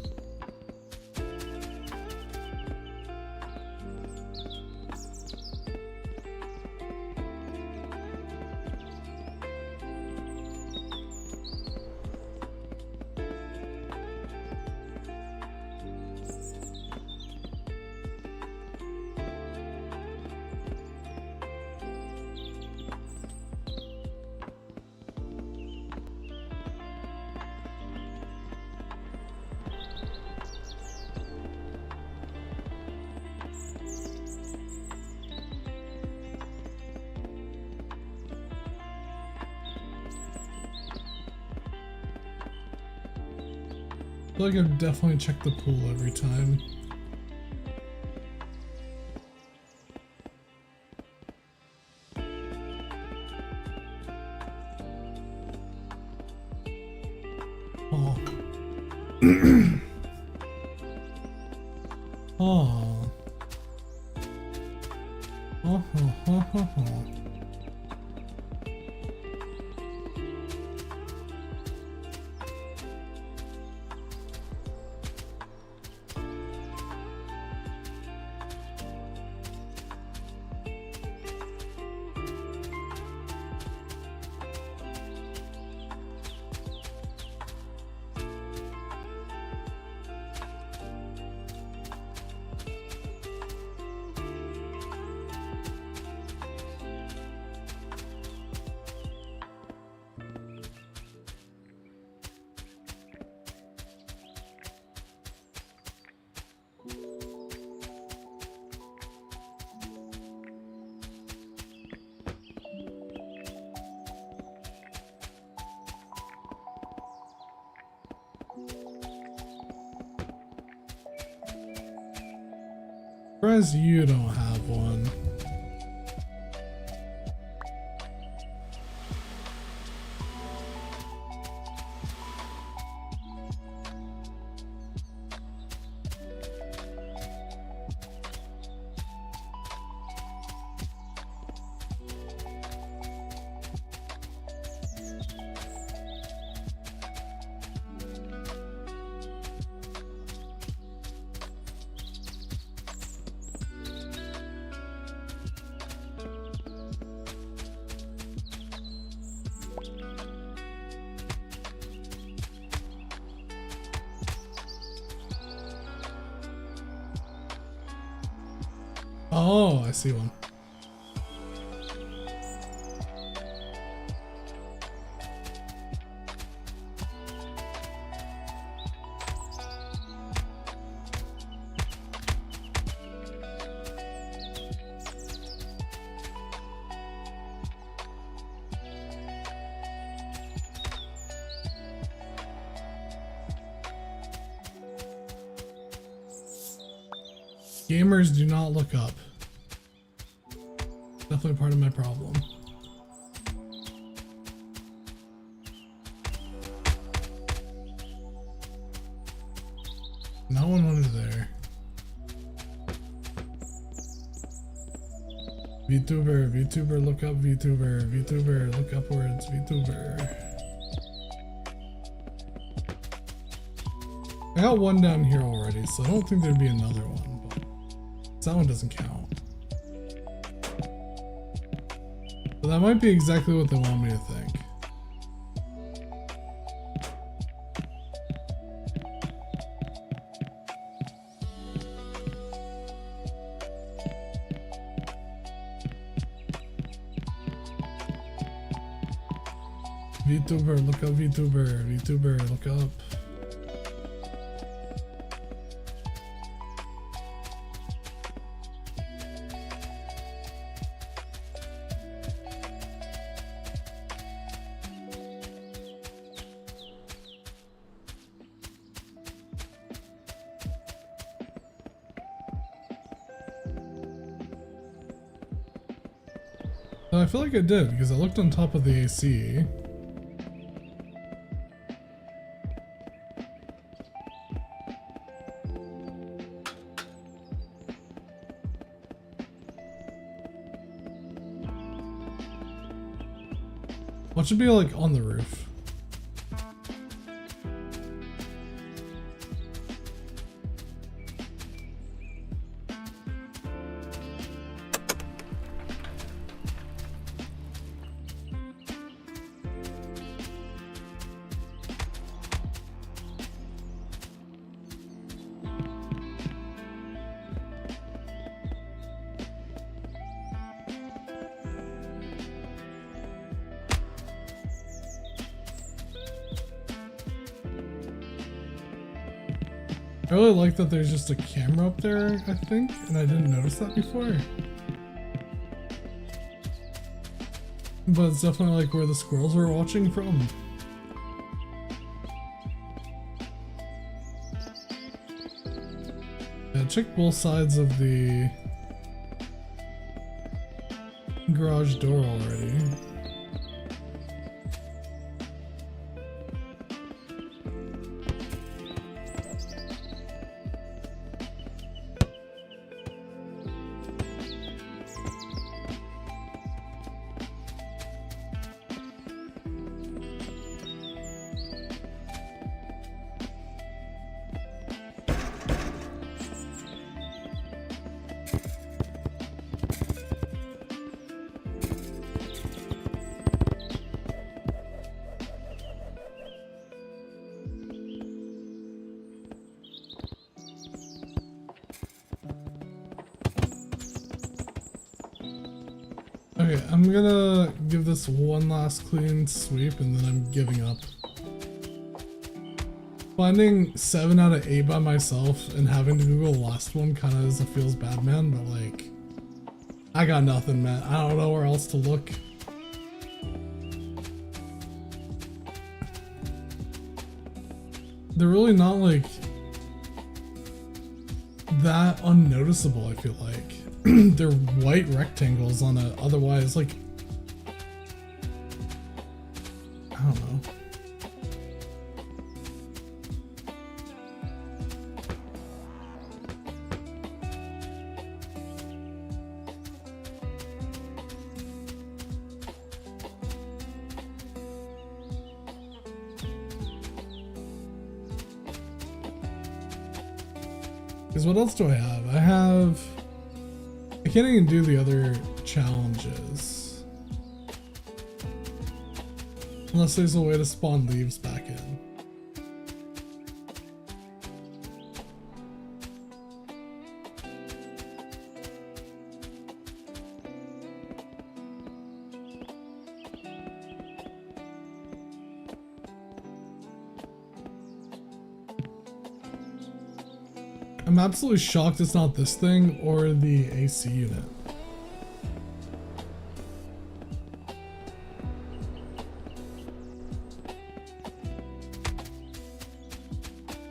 I feel like I've definitely checked the pool every time. Oh. Oh. Oh, oh, oh, oh, oh. Surprised you don't have one. Oh, I see one. Gamers do not look up. Definitely part of my problem. No one under there. VTuber, look up, VTuber, look upwards, VTuber. I got one down here already, so I don't think there'd be another one, but that one doesn't count. But that might be exactly what they want me to think. VTuber, look up, VTuber, look up. I feel like I did because I looked on top of the AC. What should be like on the roof? I really like that there's just a camera up there, I think, and I didn't notice that before. But it's definitely like where the squirrels were watching from. Yeah, check both sides of the garage door already. Okay, I'm gonna give this one last clean sweep and then I'm giving up. Finding 7 out of 8 by myself and having to Google the last one kind of is a feels bad, man, but like, I got nothing, man. I don't know where else to look. They're really not like that unnoticeable, I feel like. They're white rectangles on a otherwise like, I don't know. Because what else do I have? I can't even do the other challenges. Unless there's a way to spawn leaves back in. I'm absolutely shocked it's not this thing or the AC unit.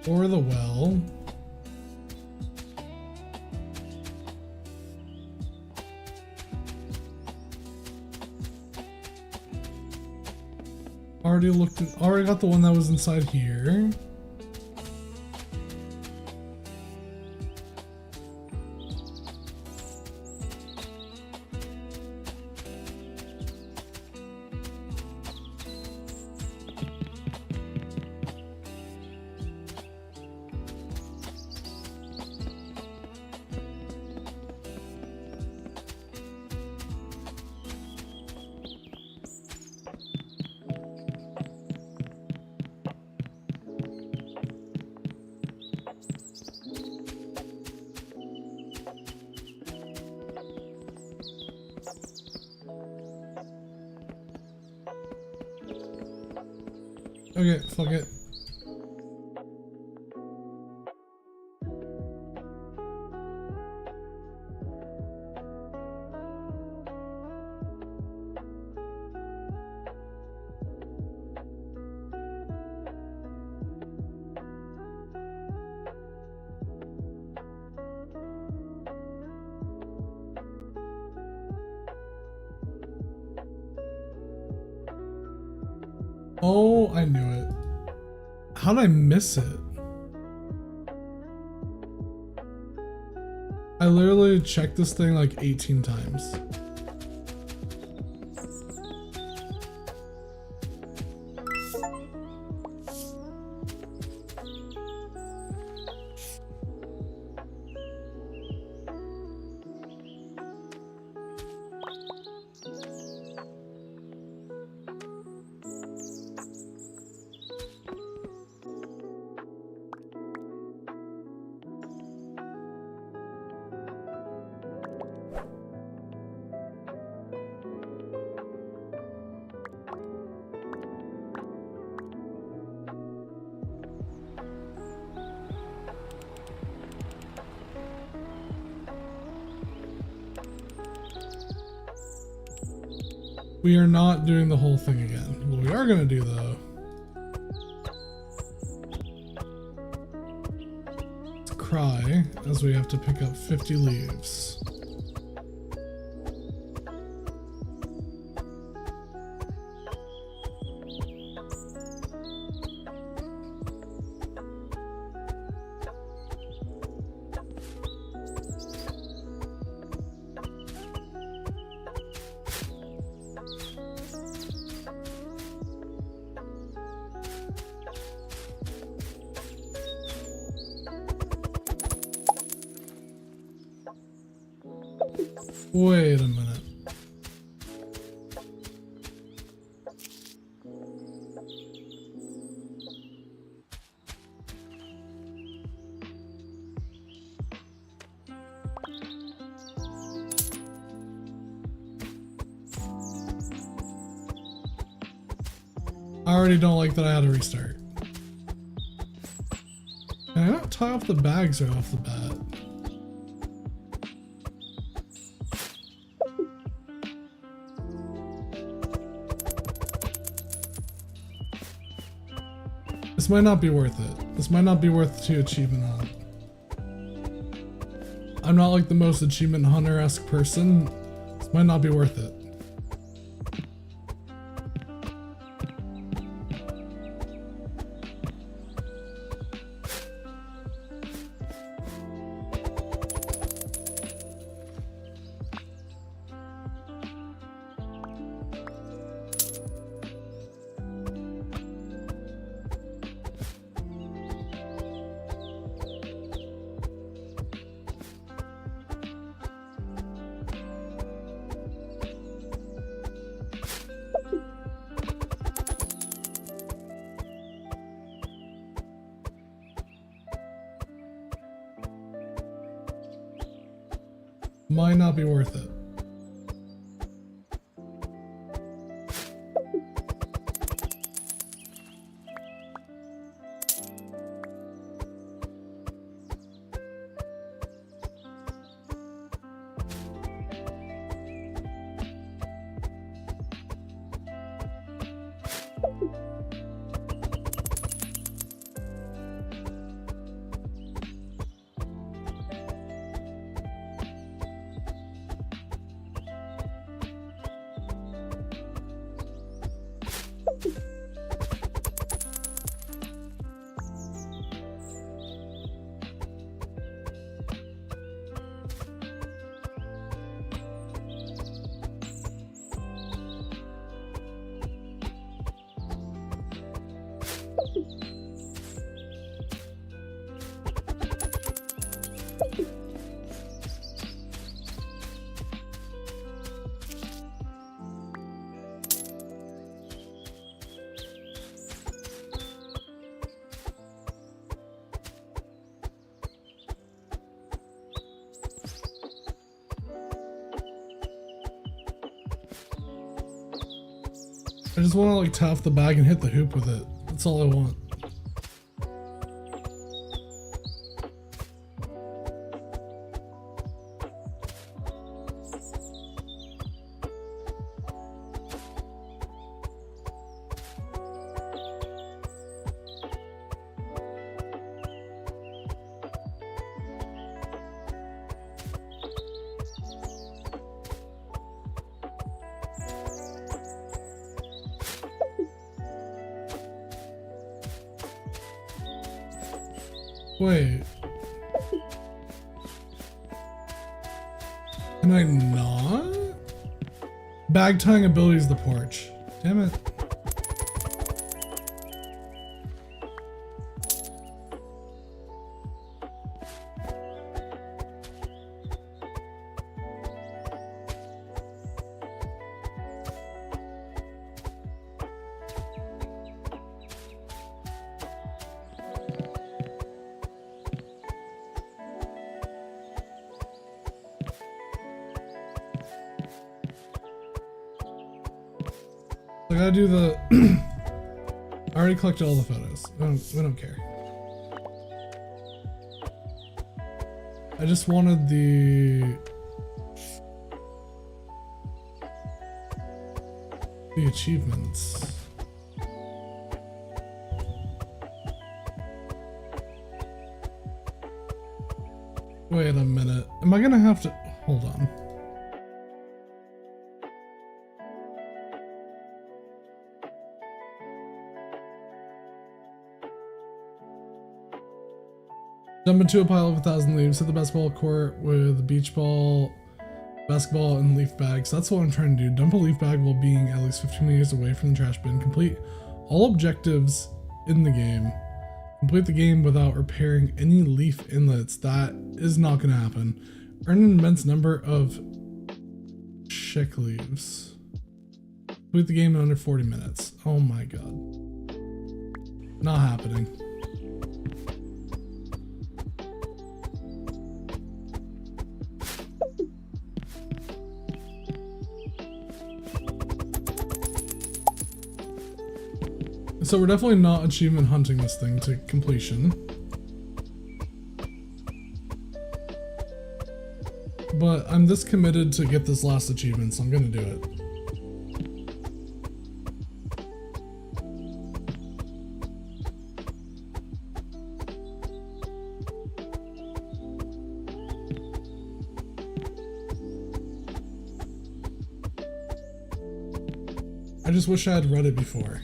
Or the well. Already got the one that was inside here. Okay, fuck it. Oh, I knew it. How did I miss it? I literally checked this thing like 18 times. We are not doing the whole thing again. What we are gonna do though, is cry as we have to pick up 50 leaves. Wait a minute. I already don't like that I had to restart. Can I not tie off the bags right off the bat? This might not be worth it. This might not be worth 2 achievement hunt. I'm not like the most achievement hunter-esque person. This might not be worth it. Might not be worth it. I just want to like tie off the bag and hit the hoop with it. That's all I want. Wait. Can I not? Bag tying ability is the porch. Damn it. I gotta do the. I already collected all the photos. We don't care. I just wanted the achievements. Wait a minute. Am I gonna have to hold on? Jump into a pile of 1,000 leaves, hit the basketball court with a beach ball, basketball, and leaf bags. That's what I'm trying to do. Dump a leaf bag while being at least 15 meters away from the trash bin. Complete all objectives in the game. Complete the game without repairing any leaf inlets. That is not going to happen. Earn an immense number of chick leaves. Complete the game in under 40 minutes. Oh my god. Not happening. So we're definitely not achievement hunting this thing to completion. But I'm this committed to get this last achievement, so I'm gonna do it. I just wish I had read it before.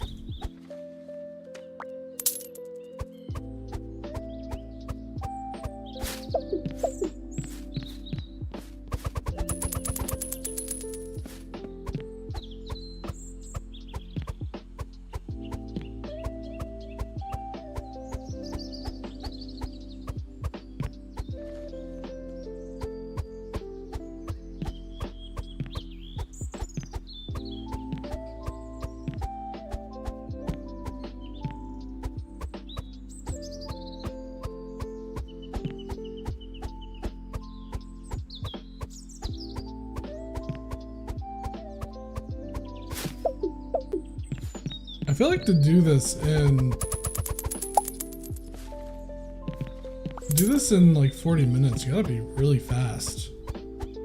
I feel like to do this in like 40 minutes, you gotta be really fast.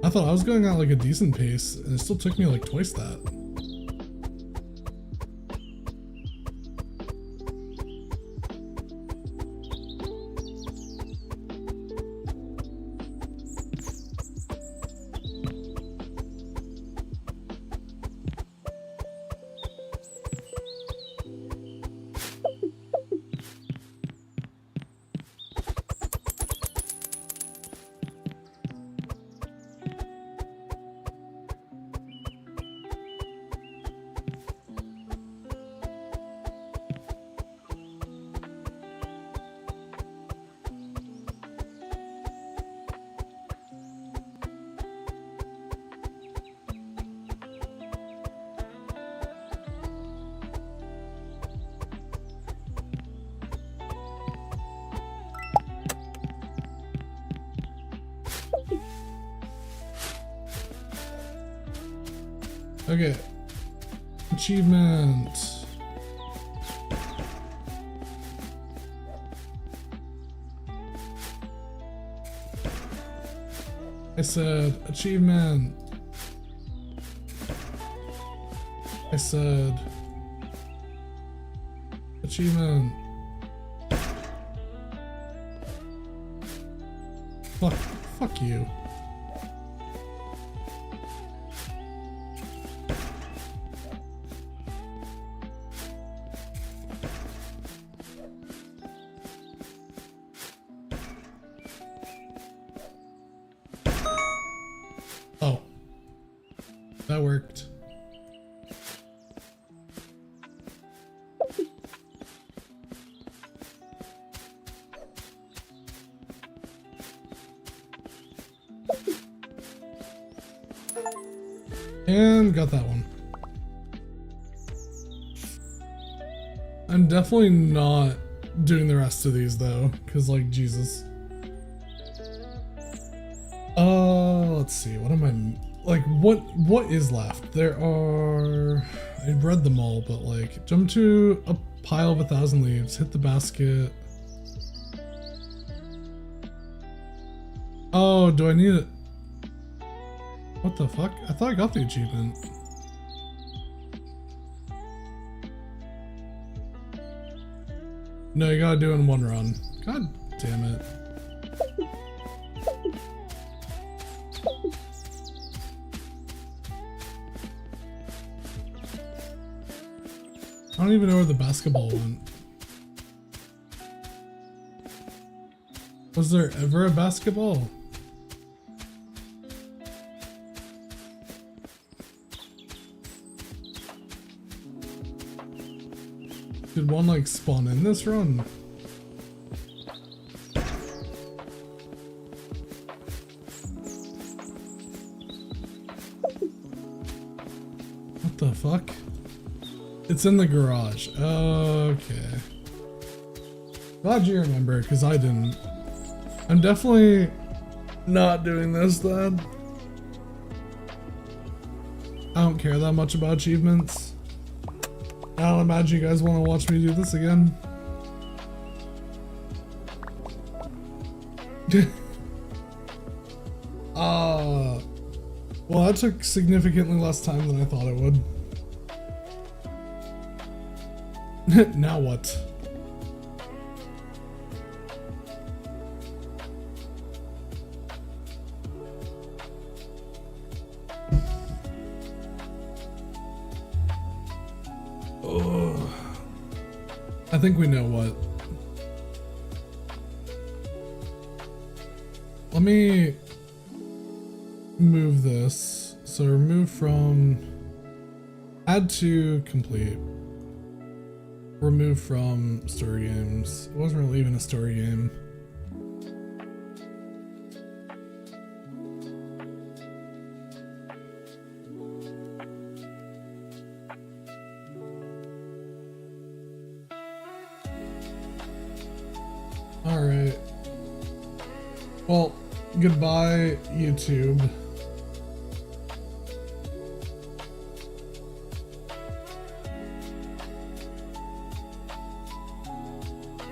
I thought I was going at like a decent pace and it still took me like twice that. Okay. Achievement. I said achievement. I said achievement. Fuck you. that worked. And got that one. I'm definitely not doing the rest of these though, because like, Jesus. Let's see, what am I, like, what is left? There are, I've read them all, but like, jump to a pile of 1,000 leaves, hit the basket. Oh, do I need it? What the fuck? I thought I got the achievement. No, you gotta do it in one run. God damn it. I don't even know where the basketball went. Was there ever a basketball? Did one like spawn in this run? What the fuck? It's in the garage. Okay. Glad you remember, because I didn't. I'm definitely not doing this then. I don't care that much about achievements. I don't imagine you guys want to watch me do this again. Well, that took significantly less time than I thought it would. Now what? Oh, I think we know what. Let me move this. So remove from, add to complete. Remove from story games. It wasn't really even a story game. All right. Well, goodbye, YouTube.